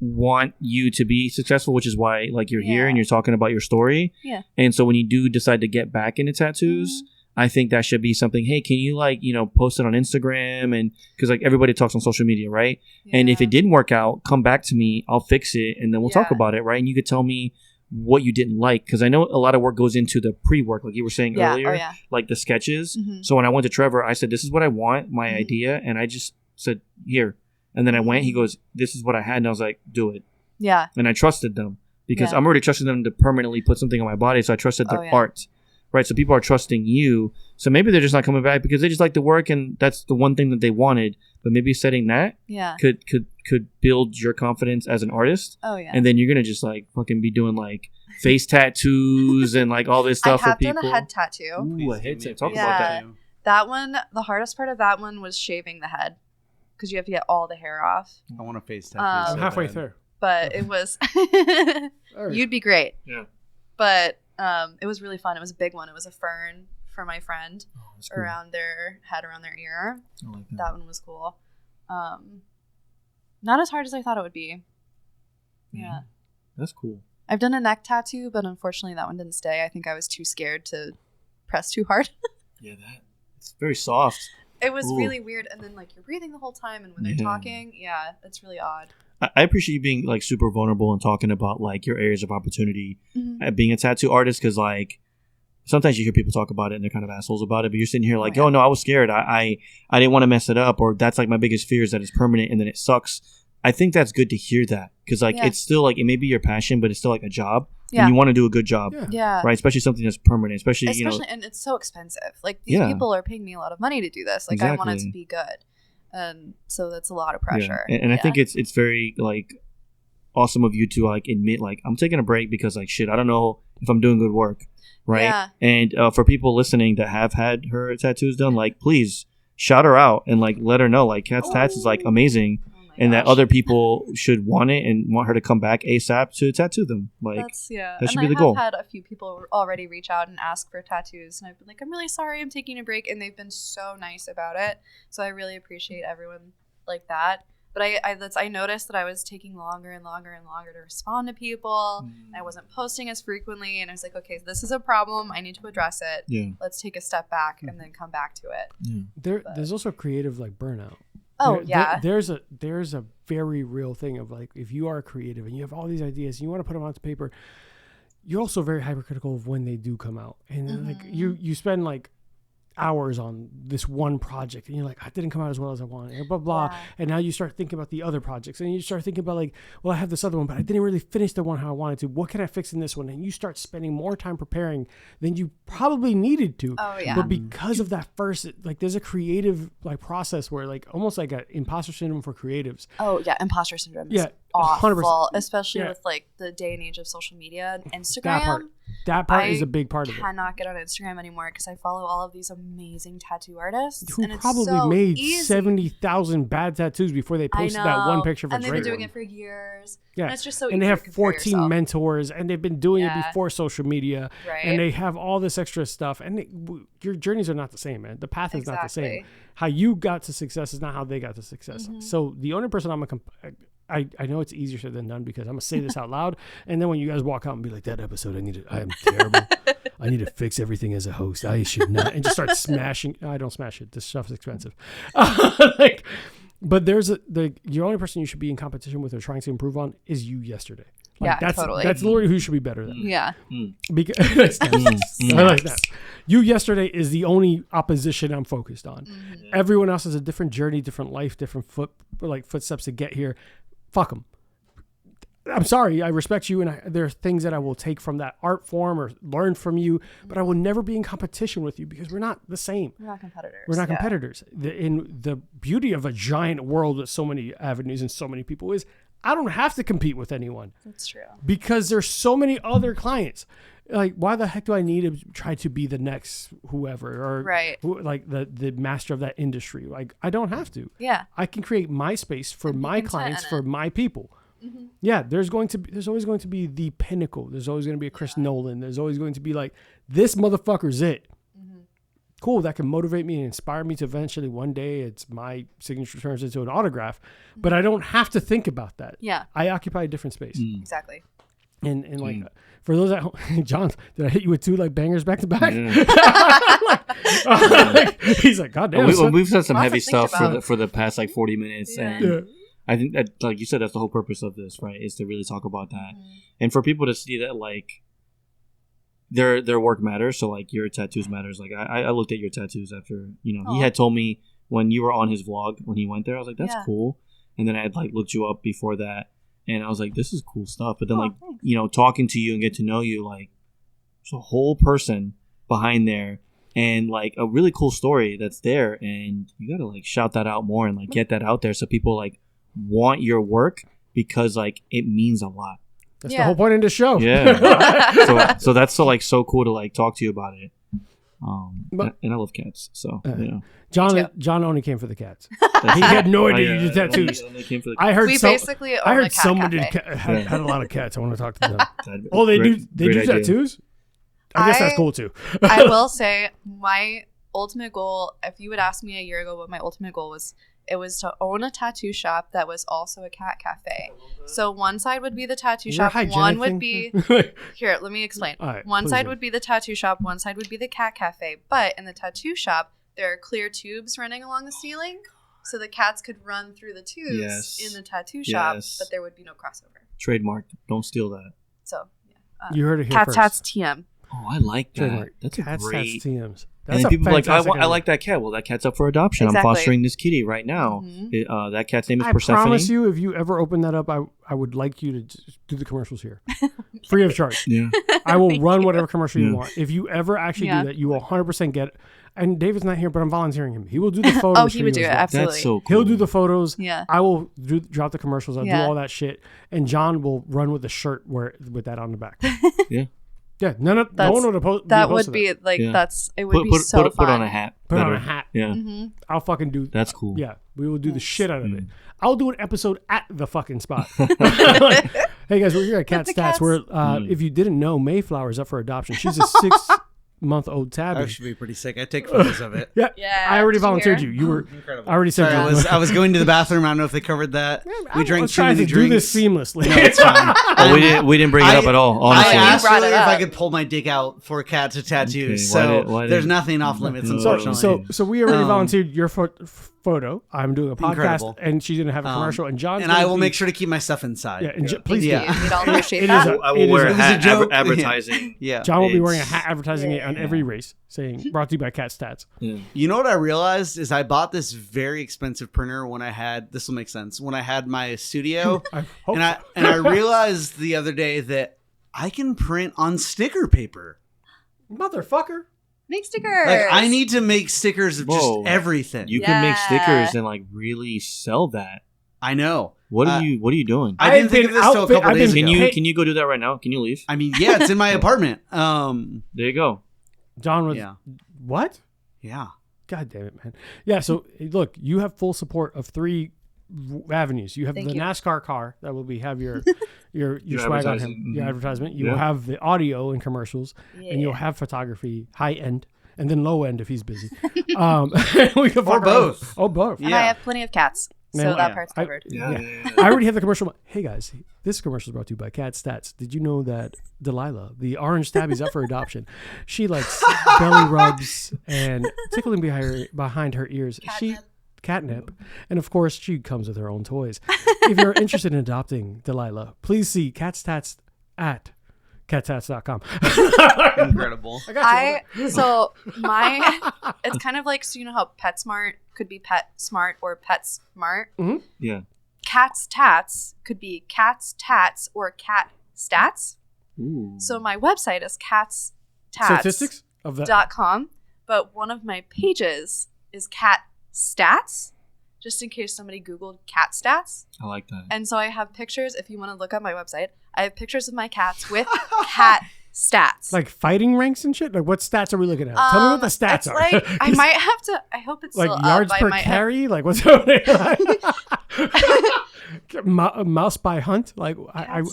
want you to be successful, which is why like you're here and you're talking about your story. Yeah. And so when you do decide to get back into tattoos, I think that should be something, hey, can you like, post it on Instagram? And because like everybody talks on social media, right? Yeah. And if it didn't work out, come back to me, I'll fix it and then we'll talk about it, right? And you could tell me what you didn't like. Because I know a lot of work goes into the pre-work, like you were saying earlier, like the sketches. Mm-hmm. So when I went to Trevor, I said, this is what I want, my idea. And I just said, here. And then I went, he goes, this is what I had. And I was like, do it. Yeah. And I trusted them because I'm already trusting them to permanently put something on my body. So I trusted their art. Right. So people are trusting you. So maybe they're just not coming back because they just like the work and that's the one thing that they wanted. But maybe setting that could build your confidence as an artist. Oh, yeah. And then you're going to just like fucking be doing like face tattoos and like all this stuff for people. I have done a head tattoo. Ooh, a head tattoo. Talk about that. That one, the hardest part of that one was shaving the head. Because you have to get all the hair off. I want a face tattoo. I'm halfway through. But it was... You'd be great. Yeah. But it was really fun. It was a big one. It was a fern for my friend cool. around their head, around their ear. I like that. That one was cool. Not as hard as I thought it would be. Yeah. That's cool. I've done a neck tattoo, but unfortunately that one didn't stay. I think I was too scared to press too hard. Yeah, it's very soft. It was really weird. And then like you're breathing the whole time and when they're talking, it's really odd. I appreciate you being like super vulnerable and talking about like your areas of opportunity at being a tattoo artist. Cause like sometimes you hear people talk about it and they're kind of assholes about it, but you're sitting here like, oh no, I was scared. I didn't want to mess it up. Or that's like my biggest fear is that it's permanent and then it sucks. I think that's good to hear that. Cause like it's still like, it may be your passion, but it's still like a job. Yeah. And you want to do a good job. Yeah. Right. Especially something that's permanent. Especially and it's so expensive. Like these people are paying me a lot of money to do this. Like I want it to be good. And so that's a lot of pressure. Yeah. And I think it's very like awesome of you to like admit like I'm taking a break because like shit, I don't know if I'm doing good work. Right. Yeah. And for people listening that have had her tattoos done, like please shout her out and like let her know like Cat's Tats is like amazing. And that other people should want it and want her to come back ASAP to tattoo them. Like that should be the goal. I've had a few people already reach out and ask for tattoos, and I've been like, I'm really sorry, I'm taking a break, and they've been so nice about it. So I really appreciate everyone like that. But I noticed that I was taking longer and longer and longer to respond to people. I wasn't posting as frequently, and I was like, okay, this is a problem. I need to address it. Yeah. Let's take a step back and then come back to it. Yeah. There's also creative like burnout. Oh, there's a very real thing of like if you are creative and you have all these ideas and you want to put them onto paper, you're also very hypercritical of when they do come out. And like you spend like hours on this one project and you're like, I didn't come out as well as I wanted, and blah blah. And now you start thinking about the other projects and you start thinking about like, well, I have this other one, but I didn't really finish the one how I wanted to. What can I fix in this one? And you start spending more time preparing than you probably needed to. Oh yeah. But because of that first, like there's a creative like process where like almost like an imposter syndrome for creatives. Oh yeah, imposter syndrome is awful, 100%. Especially with like the day and age of social media and Instagram. That part is a big part of it. I cannot get on Instagram anymore because I follow all of these amazing tattoo artists who and probably it's so made easy. 70,000 bad tattoos before they posted that one picture for and they've been doing one. it for years. Yeah, and it's just so. And easy they have to 14 mentors, and they've been doing it before social media, right. And they have all this extra stuff. And your journeys are not the same, man. The path is not the same. How you got to success is not how they got to success. So the only person I know it's easier said than done because I'm gonna say this out loud, and then when you guys walk out and be like, that episode I am terrible. I need to fix everything as a host. I should not. And just start smashing. I don't smash it. This stuff is expensive. Like, but your only person you should be in competition with or trying to improve on is you yesterday. Like, Yeah, totally. That's literally who you should be better than. Yeah. Because I like that. You yesterday is the only opposition I'm focused on. Everyone else has a different journey, different life, different footsteps to get here. Fuck them. I'm sorry. I respect you, and there are things that I will take from that art form or learn from you, but I will never be in competition with you because we're not the same. We're not competitors. We're not competitors. The beauty of a giant world with so many avenues and so many people is I don't have to compete with anyone. That's true. Because there's so many other clients. Like, why the heck do I need to try to be the next whoever or the master of that industry? Like, I don't have to. Yeah. I can create my space for my clients, for my people. Mm-hmm. Yeah, there's always going to be the pinnacle. There's always going to be a Chris Nolan. There's always going to be like, this motherfucker's it. Mm-hmm. Cool, that can motivate me and inspire me to eventually one day it's my signature turns into an autograph. Mm-hmm. But I don't have to think about that. Yeah. I occupy a different space. Exactly. And like for those at home, John, did I hit you with 2 like bangers back to back? He's like, God damn. We've said some heavy stuff for the past like 40 minutes, and Yeah. I think that, like you said, that's the whole purpose of this, right? Is to really talk about that, and for people to see that like their work matters. So like your tattoos matters. Like I looked at your tattoos after he had told me when you were on his vlog when he went there. I was like, that's cool. And then I had like looked you up before that, and I was like, this is cool stuff. But then thanks. Talking to you and get to know you, like there's a whole person behind there. And like a really cool story that's there, and you gotta like shout that out more and like get that out there so people like want your work because like it means a lot. That's the whole point of the show. Yeah. so that's so cool to like talk to you about it. And I love cats. So John only came for the cats. He had no idea you did tattoos. I heard someone had a lot of cats. I want to talk to them. They do tattoos? I guess that's cool too. I will say my ultimate goal, if you would ask me a year ago what my ultimate goal was, it was to own a tattoo shop that was also a cat cafe. So one side would be the tattoo shop. One would be... Here, let me explain. Right, one side would be the tattoo shop. One side would be the cat cafe. But in the tattoo shop, there are clear tubes running along the ceiling. So the cats could run through the tubes in the tattoo shop, but there would be no crossover. Trademark. Don't steal that. So, you heard it here Cat first. Tats TM. Oh, I like that. Trademark. That's a great... TMs. And then people are like, I like that cat. Well, that cat's up for adoption. Exactly. I'm fostering this kitty right now. That cat's name is Persephone. I promise you, if you ever open that up, I would like you to just do the commercials here. Free of charge. Yeah. I will run whatever commercial you want. If you ever actually do that, you will 100% get it. And David's not here, but I'm volunteering him. He will do the photos. He would do it. Absolutely. That's so cool. He'll do the photos. Yeah. I will drop the commercials. I'll do all that shit. And John will run with the shirt with that on the back. Yeah. Yeah, no one would oppose that. Would be like it would be so fun. Put on a hat. Put on a hat. Yeah, I'll fucking do. That's cool. Yeah, we will do the shit out of it. I'll do an episode at the fucking spot. Hey guys, we're here at Cat Stats. Where if you didn't know, Mayflower's up for adoption. She's a 6-month-old tabby. That should be pretty sick. I take photos of it. Yeah, I already volunteered hear? you. You were incredible. I already said. Sorry, I was going to the bathroom. I don't know if they covered that. We drank too many drinks. drinks. Do this seamlessly. No, it's fine. We didn't bring it up at all. Honestly, I asked brought it earlier if up. I could pull my dick out for cats to tattoos. Okay, So there's nothing off limits. Unfortunately. So we already volunteered your photo. I'm doing a podcast, Incredible. and she's gonna have a commercial. And John and I will make sure to keep my stuff inside. Yeah, and please Yeah. do. We'd all appreciate It that. is I will wear a it was a hat joke. advertising. Yeah. John will be wearing a hat advertising it on every race, saying "Brought to you by Cat Stats." Yeah. You know what I realized is I bought this very expensive printer when I had this will make sense when I had my studio, I hope and I realized the other day that I can print on sticker paper. motherfucker. Make stickers. Like I need to make stickers of just everything. You can make stickers and like really sell that. I know. What are you doing? I didn't think of this till a couple days ago. Can you go do that right now? Can you leave? I mean, yeah, it's in my apartment. There you go. John was what? Yeah. God damn it, man. Yeah. So look, you have full support of 3 avenues. You have the NASCAR car that will have your swag on him, your advertisement. You will have the audio and commercials, and you'll have photography, high end, and then low end if he's busy. We can or both. Oh, both. And I have plenty of cats. So Man, that part's covered. I already have the commercial. Hey guys, this commercial is brought to you by Cat Stats. Did you know that Delilah, the orange tabby, is up for adoption? She likes belly rubs and tickling behind her ears. Catnip. And of course, she comes with her own toys. If you're interested in adopting Delilah, please see Cat Stats at catstats.com. Incredible. So it's kind of like, so you know how PetSmart could be Pet Smart or Pet Smart? Mm-hmm. Yeah. Cat's Tats could be Cat's Tats or Cat Stats. Ooh. So my website is Statistics of that. .com, but one of my pages is Cat Stats, just in case somebody Googled Cat Stats. I like that. And so I have pictures, if you want to look up my website, I have pictures of my cats with Cat Stats. Like fighting ranks and shit? Like what stats are we looking at? Tell me what the stats it's are. Like, I might have to, I hope it's like still yards up. per carry? Like what's happening? Mouse by hunt? Like I'm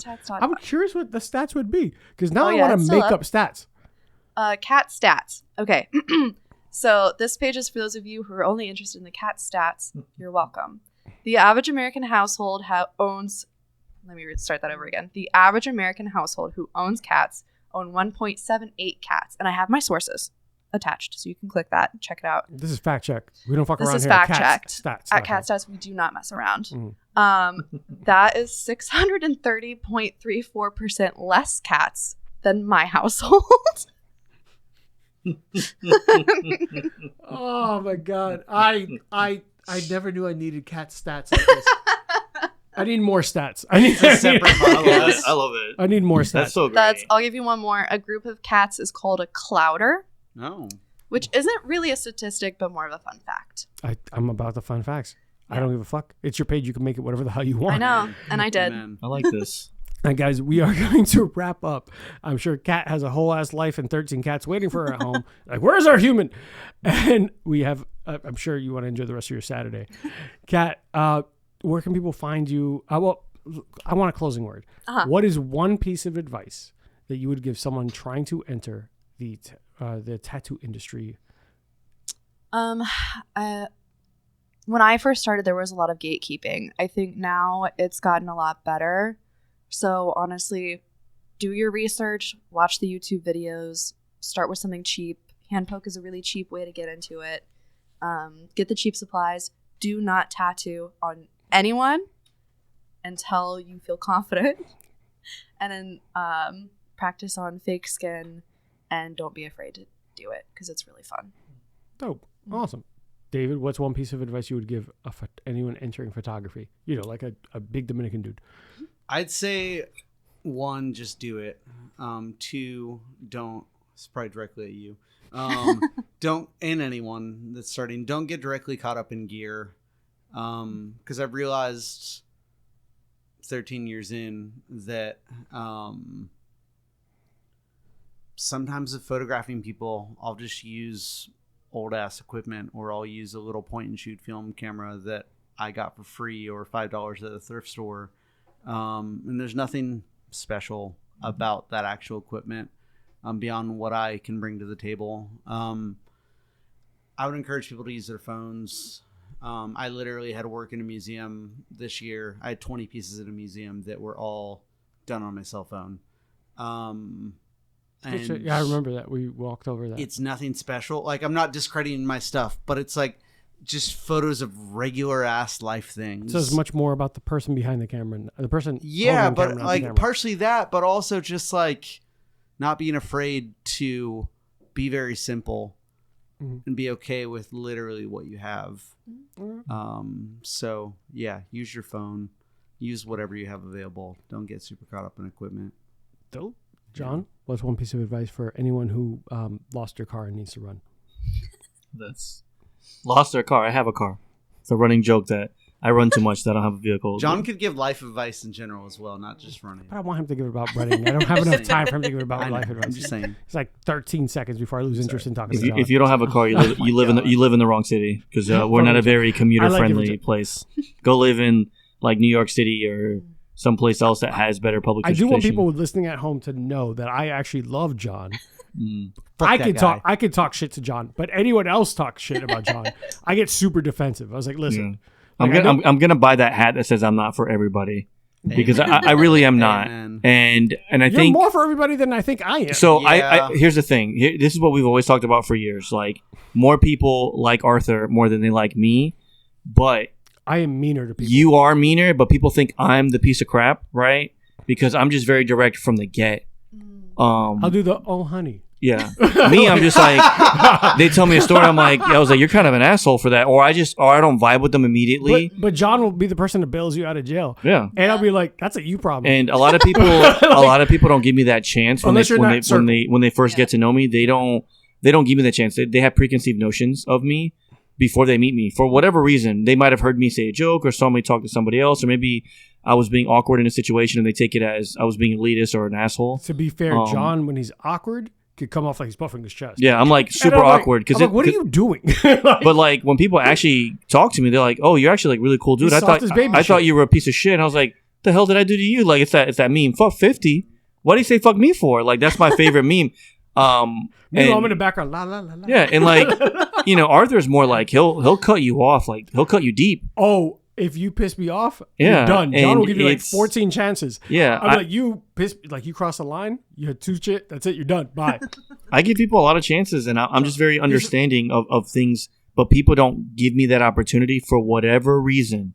curious what the stats would be, because now I want to make up stats. Cat Stats. Okay. So this page is for those of you who are only interested in the cat stats. You're welcome. The average American household owns, let me start that over again. The average American household who owns cats own 1.78 cats. And I have my sources attached, so you can click that and check it out. This is fact check. We don't fuck around here. This is fact checked. Stats. At Cat Stats, we do not mess around. Mm-hmm. That is 630.34% less cats than my household. Oh my god. I never knew I needed cat stats like this. I need more stats. I need a separate podcast. I love it. I need more stats. That's so great. I'll give you one more. A group of cats is called a clouder. Oh. Which isn't really a statistic, but more of a fun fact. I'm about the fun facts. Yeah. I don't give a fuck. It's your page. You can make it whatever the hell you want. I know. And I did. Amen. I like this. And guys, we are going to wrap up. I'm sure Kat has a whole ass life and 13 cats waiting for her at home. Like, where's our human? And we have, I'm sure you want to enjoy the rest of your Saturday. Kat, where can people find you? Well, I want a closing word. What is one piece of advice that you would give someone trying to enter the tattoo industry? When I first started, there was a lot of gatekeeping. I think now it's gotten a lot better. So honestly, do your research, watch the YouTube videos, start with something cheap. Hand poke is a really cheap way to get into it. Get the cheap supplies. Do not tattoo on anyone until you feel confident. And then practice on fake skin, and don't be afraid to do it because it's really fun. Dope. Awesome. David, what's one piece of advice you would give anyone entering photography? You know, like a big Dominican dude. I'd say 1, just do it. 2, don't. It's probably directly at you. Don't, and anyone that's starting, don't get directly caught up in gear. Because I've realized 13 years in that sometimes with photographing people, I'll just use old ass equipment, or I'll use a little point and shoot film camera that I got for free or $5 at the thrift store. And there's nothing special about that actual equipment beyond what I can bring to the table. I would encourage people to use their phones. I literally had to work in a museum this year. I had 20 pieces in a museum that were all done on my cell phone. Yeah, I remember that. We walked over that. It's nothing special. Like, I'm not discrediting my stuff, but it's like just photos of regular ass life things. So it's much more about the person behind the camera, the person. Yeah, but camera, like partially that, but also just like not being afraid to be very simple and be okay with literally what you have. So yeah, use your phone, use whatever you have available. Don't get super caught up in equipment. Dope. John, what's one piece of advice for anyone who lost their car and needs to run? That's lost their car. I have a car. It's a running joke that I run too much that I don't have a vehicle. John could give life advice in general as well, not just running. But I want him to give it about running. I don't have enough time for him to give it about life advice. I'm just saying. It's like 13 seconds before I lose interest in talking to John. If you don't have a car, you live in the wrong city, because we're not a very commuter friendly place. Go live in like New York City or someplace else that has better public transportation. I do want people listening at home to know that I actually love John. I could talk shit to John, but anyone else talks shit about John, I get super defensive. I was like, listen, I'm gonna buy that hat that says I'm not for everybody because I really am not. Amen. And I You're think more for everybody than I think I am. so. Yeah. Here's the thing. This is what we've always talked about for years. Like more people like Arthur more than they like me, but I am meaner to people. you are meaner. But people think I'm the piece of crap, right? Because I'm just very direct from the get. I'll do the honey. Yeah. Me, I'm just like, they tell me a story. I'm like, I was like, you're kind of an asshole for that. Or I don't vibe with them immediately. But John will be the person that bails you out of jail. Yeah. And I'll be like, that's a you problem. And a lot of people, don't give me that chance when Unless you're not circle. when they first get to know me. They don't give me the chance. They have preconceived notions of me before they meet me. For whatever reason, they might have heard me say a joke or saw me talk to somebody else, or maybe I was being awkward in a situation and they take it as I was being elitist or an asshole. To be fair, John, when he's awkward, could come off like he's puffing his chest. Yeah, I'm like super awkward because what are you doing? But like when people actually talk to me, they're like, "Oh, you're actually like really cool, dude." I thought you were a piece of shit. And I was like, "The hell did I do to you?" Like it's that meme. Fuck 50. What do you say? Fuck me for? Like that's my favorite meme. I'm in the background. La la la la. Yeah, and like Arthur's more like he'll cut you off. Like he'll cut you deep. Oh, if you piss me off, Yeah, you're done. John and will give you like 14 chances. Yeah, I'm like, you cross the line, you had 2 shit, that's it, you're done. Bye. I give people a lot of chances, and I'm just very understanding of things, but people don't give me that opportunity for whatever reason.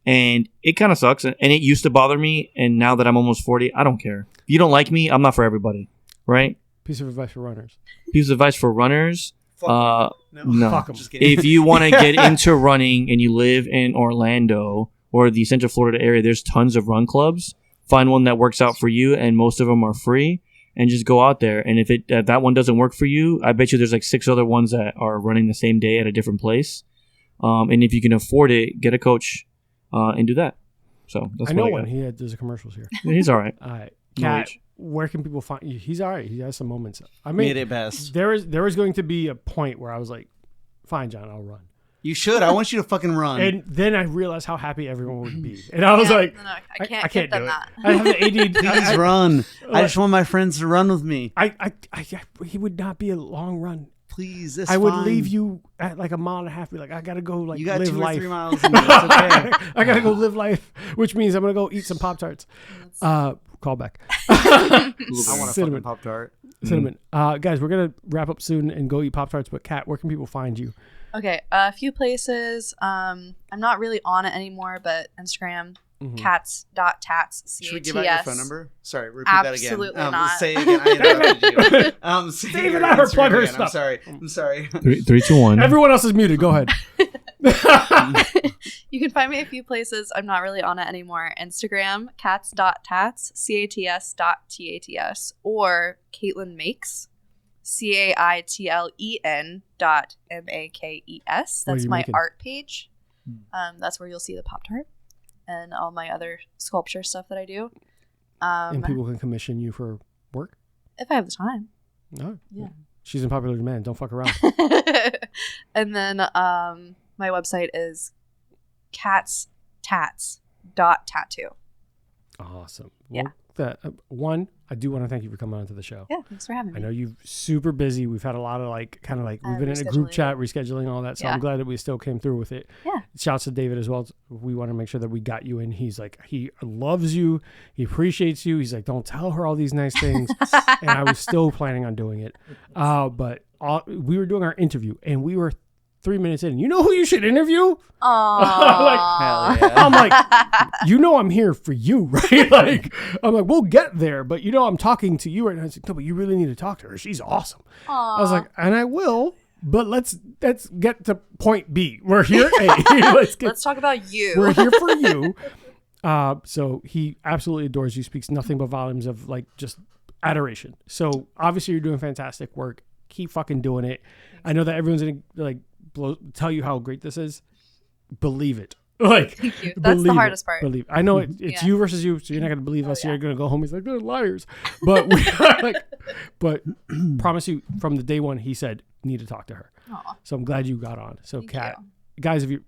And it kind of sucks, and it used to bother me, and now that I'm almost 40, I don't care. If you don't like me, I'm not for everybody, right? Piece of advice for runners. Piece of advice for runners. No. Fuck 'em. Just kidding. If you want to get into running and you live in Orlando or the Central Florida area, there's tons of run clubs. Find one that works out for you, and most of them are free. And just go out there. And if that one doesn't work for you, I bet you there's like 6 other ones that are running the same day at a different place. And if you can afford it, get a coach and do that. So that's I know what one. got. He does commercials here. He's all right. All right. No Kat, age. where can people find you? He's all right. He has some moments. I mean, Made it best. there is going to be a point where I was like, fine, John, I'll run. You should. I want you to fucking run. And then I realized how happy everyone would be. And I was like, no, I I can't can't do do it. that. I have the ADD. Please run. I just want my friends to run with me. He would not be a long run. Please, it's I would fine. leave you at like a mile and a half. Be like, I gotta go. Like You got live 2 or life. 3 miles in you. It's okay. I gotta go live life, which means I'm gonna go eat some Pop-Tarts. Call back. I want a Cinnamon. fucking Pop-Tart. Cinnamon. Guys, we're gonna wrap up soon and go eat Pop-Tarts. But Kat, where can people find you? Okay, a few places. I'm not really on it anymore, but Instagram, cats.tats, C-A-T-S. Should we give out your phone number? Sorry, repeat Absolutely that again. not. Say it again. I interrupted you. Say David, your let her Instagram plug her again. stuff. I'm sorry. 3, 2, 1. Everyone else is muted. Go ahead. You can find me a few places. I'm not really on it anymore. Instagram, cats.tats, cats.tats, or Caitlin Makes, CAITLEN.MAKES. What are That's you my making? art page. That's where you'll see the Pop-Tart and all my other sculpture stuff that I do. And people can commission you for work. If I have the time. No. Yeah. She's in popular demand. Don't fuck around. And then my website is catstats.tattoo. Awesome. Yeah. Well, one, I do want to thank you for coming on to the show. Yeah, thanks for having me. I know you're super busy. We've had a lot of we've been in a group rescheduling. chat, rescheduling all that. So Yeah. I'm glad that we still came through with it. Yeah. Shouts to David as well. We want to make sure that we got you in. He's like, he loves you. He appreciates you. He's like, don't tell her all these nice things. And I was still planning on doing it. But we were doing our interview and we were 3 minutes in. You know who you should interview? Aww. Hell yeah. I'm like, I'm here for you, right? I'm like, we'll get there, but I'm talking to you right now. I was like, no, but you really need to talk to her. She's awesome. I was like, and I will, but let's get to point B. We're here A. Let's talk about you. We're here for you. So he absolutely adores you, speaks nothing but volumes of just adoration. So obviously you're doing fantastic work. Keep fucking doing it. I know that everyone's gonna tell you how great this is. Believe it. Thank you. That's the hardest part. Believe. I know it's Yeah. you versus you, so you're not gonna believe us. yeah. You're gonna go home. He's like, they're liars. But we are but promise you, from the day one, he said, need to talk to her. Aw. So I'm glad you got on. So Thank Kat, you. guys, if you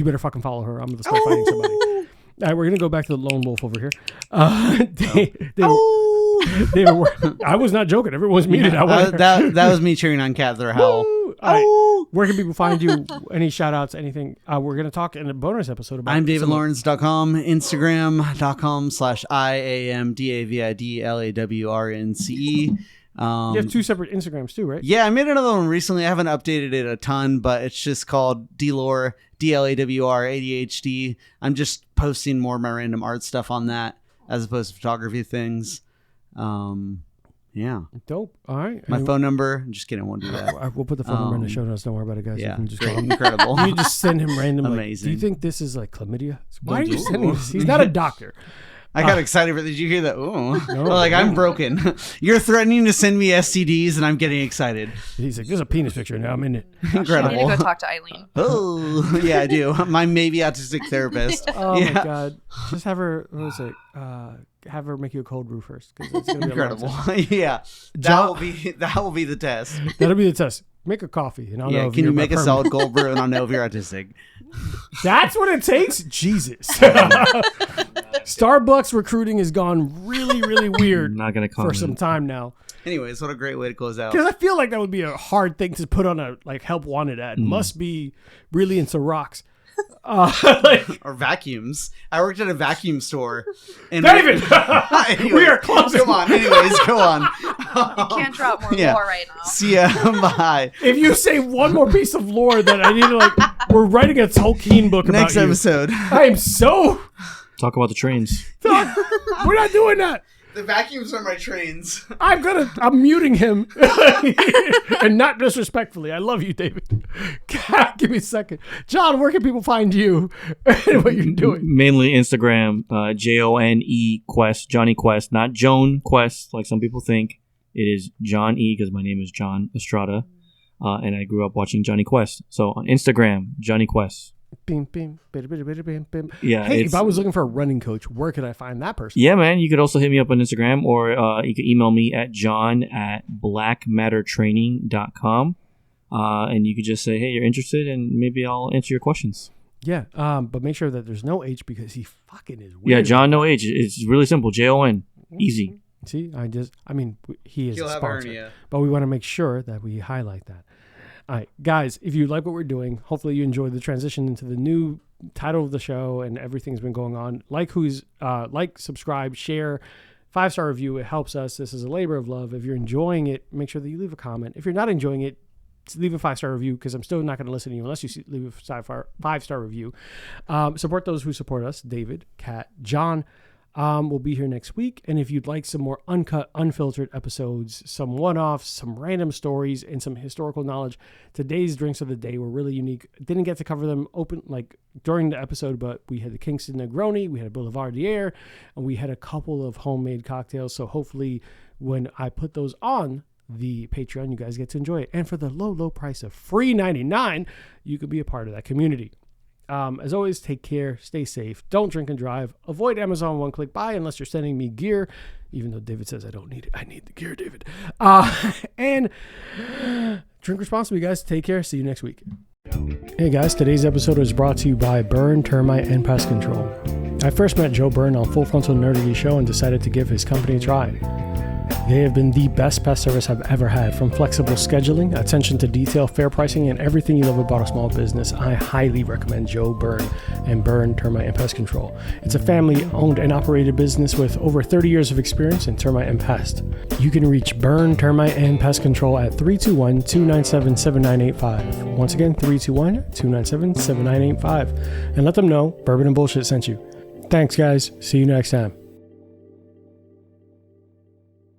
better fucking follow her. I'm gonna start fighting somebody. All right, we're gonna go back to the lone wolf over here. David, I was not joking. Everyone was muted. that was me cheering on Kat with her howl. right. Where can people find you? Any shout outs, anything? We're going to talk in a bonus episode about I'm davidlawrence.com, Instagram.com/IAMDAVIDLAWRNCE. You have 2 separate Instagrams too, right? Yeah, I made another one recently. I haven't updated it a ton, but it's just called DLawr, DLAWR ADHD. I'm just posting more of my random art stuff on that as opposed to photography things. Yeah. Dope. All right. My phone number. I'm just kidding. I won't do that. We'll put the phone number in the show notes. Don't worry about it, guys. Yeah. You can just Great. call him. Incredible. You just send him random. Amazing. Do you think this is like chlamydia? Why are Don't you do sending it. this? He's not a doctor. I got excited. Did you hear that? Ooh. No. Like, I'm broken. You're threatening to send me STDs, and I'm getting excited. He's like, there's a penis picture now. I'm in it. I need to Incredible. go talk to Eileen. Oh, yeah, I do. My maybe autistic therapist. Oh Yeah. my god! Just have her. What was it? Have her make you a cold brew first, because it's gonna be a long Incredible. time. Yeah. That will be the test. That'll be the test. Make a coffee, and I'll know. Yeah, if can you you're make a permanent. solid cold brew and I'll know if you're autistic. That's what it takes. Jesus. Starbucks recruiting has gone really, really weird I'm not gonna for comment. some time now. Anyways, what a great way to close out. Because I feel like that would be a hard thing to put on a help wanted ad. Must be really into rocks. Or vacuums. I worked at a vacuum store. And David, Anyways, we are closing. Come on. Anyways, go on. You can't drop more Yeah. lore right now. See ya. Bye. If you say one more piece of lore that I need to we're writing a Tolkien book about Next you. episode. I am so. Talk about the trains. We're not doing that. The vacuums are my trains. I'm muting him. And not disrespectfully. I love you, David. God, give me a second. John, where can people find you and what you're doing? Mainly Instagram, JONE Quest, Johnny Quest, not Joan Quest, like some people think. It is John E, because my name is John Estrada, and I grew up watching Johnny Quest. So on Instagram, Johnny Quest. Bim, bim, bim, bim, bim, bim, bim. Yeah, Hey, it's- if I was looking for a running coach, where could I find that person? Yeah, man. You could also hit me up on Instagram, or you could email me at john@blackmattertraining.com. And you could just say, hey, you're interested, and maybe I'll answer your questions. Yeah, but make sure that there's no H, because he fucking is weird. Yeah, John, no age. It's really simple. JON. Easy. See, he is He'll a have sponsor, hernia. but we want to make sure that we highlight that. All right, guys, if you like what we're doing, hopefully you enjoyed the transition into the new title of the show and everything's been going on. Like, subscribe, share, 5-star review. It helps us. This is a labor of love. If you're enjoying it, make sure that you leave a comment. If you're not enjoying it, leave a 5-star review, because I'm still not going to listen to you unless you leave a 5-star review. Support those who support us. David, Kat, John. We'll be here next week. And if you'd like some more uncut, unfiltered episodes, some one-offs, some random stories, and some historical knowledge, today's drinks of the day were really unique. Didn't get to cover them during the episode, but we had the Kingston Negroni, we had a Boulevardier, and we had a couple of homemade cocktails. So hopefully when I put those on the Patreon, you guys get to enjoy it. And for the low price of free $99, you could be a part of that community. As always, take care, stay safe, don't drink and drive, avoid Amazon one-click buy unless you're sending me gear, even though David says I don't need it. I need the gear, David. And drink responsibly, guys. Take care. See you next week. Hey guys, today's episode is brought to you by Burn, Termite, and Pest Control. I first met Joe Burn on Full Frontal Nerdy Show and decided to give his company a try. They have been the best pest service I've ever had. From flexible scheduling, attention to detail, fair pricing, and everything you love about a small business, I highly recommend Joe Burn and Burn Termite and Pest Control. It's a family-owned and operated business with over 30 years of experience in termite and pest. You can reach Burn Termite and Pest Control at 321-297-7985. Once again, 321-297-7985. And let them know Bourbon and Bullshit sent you. Thanks, guys. See you next time.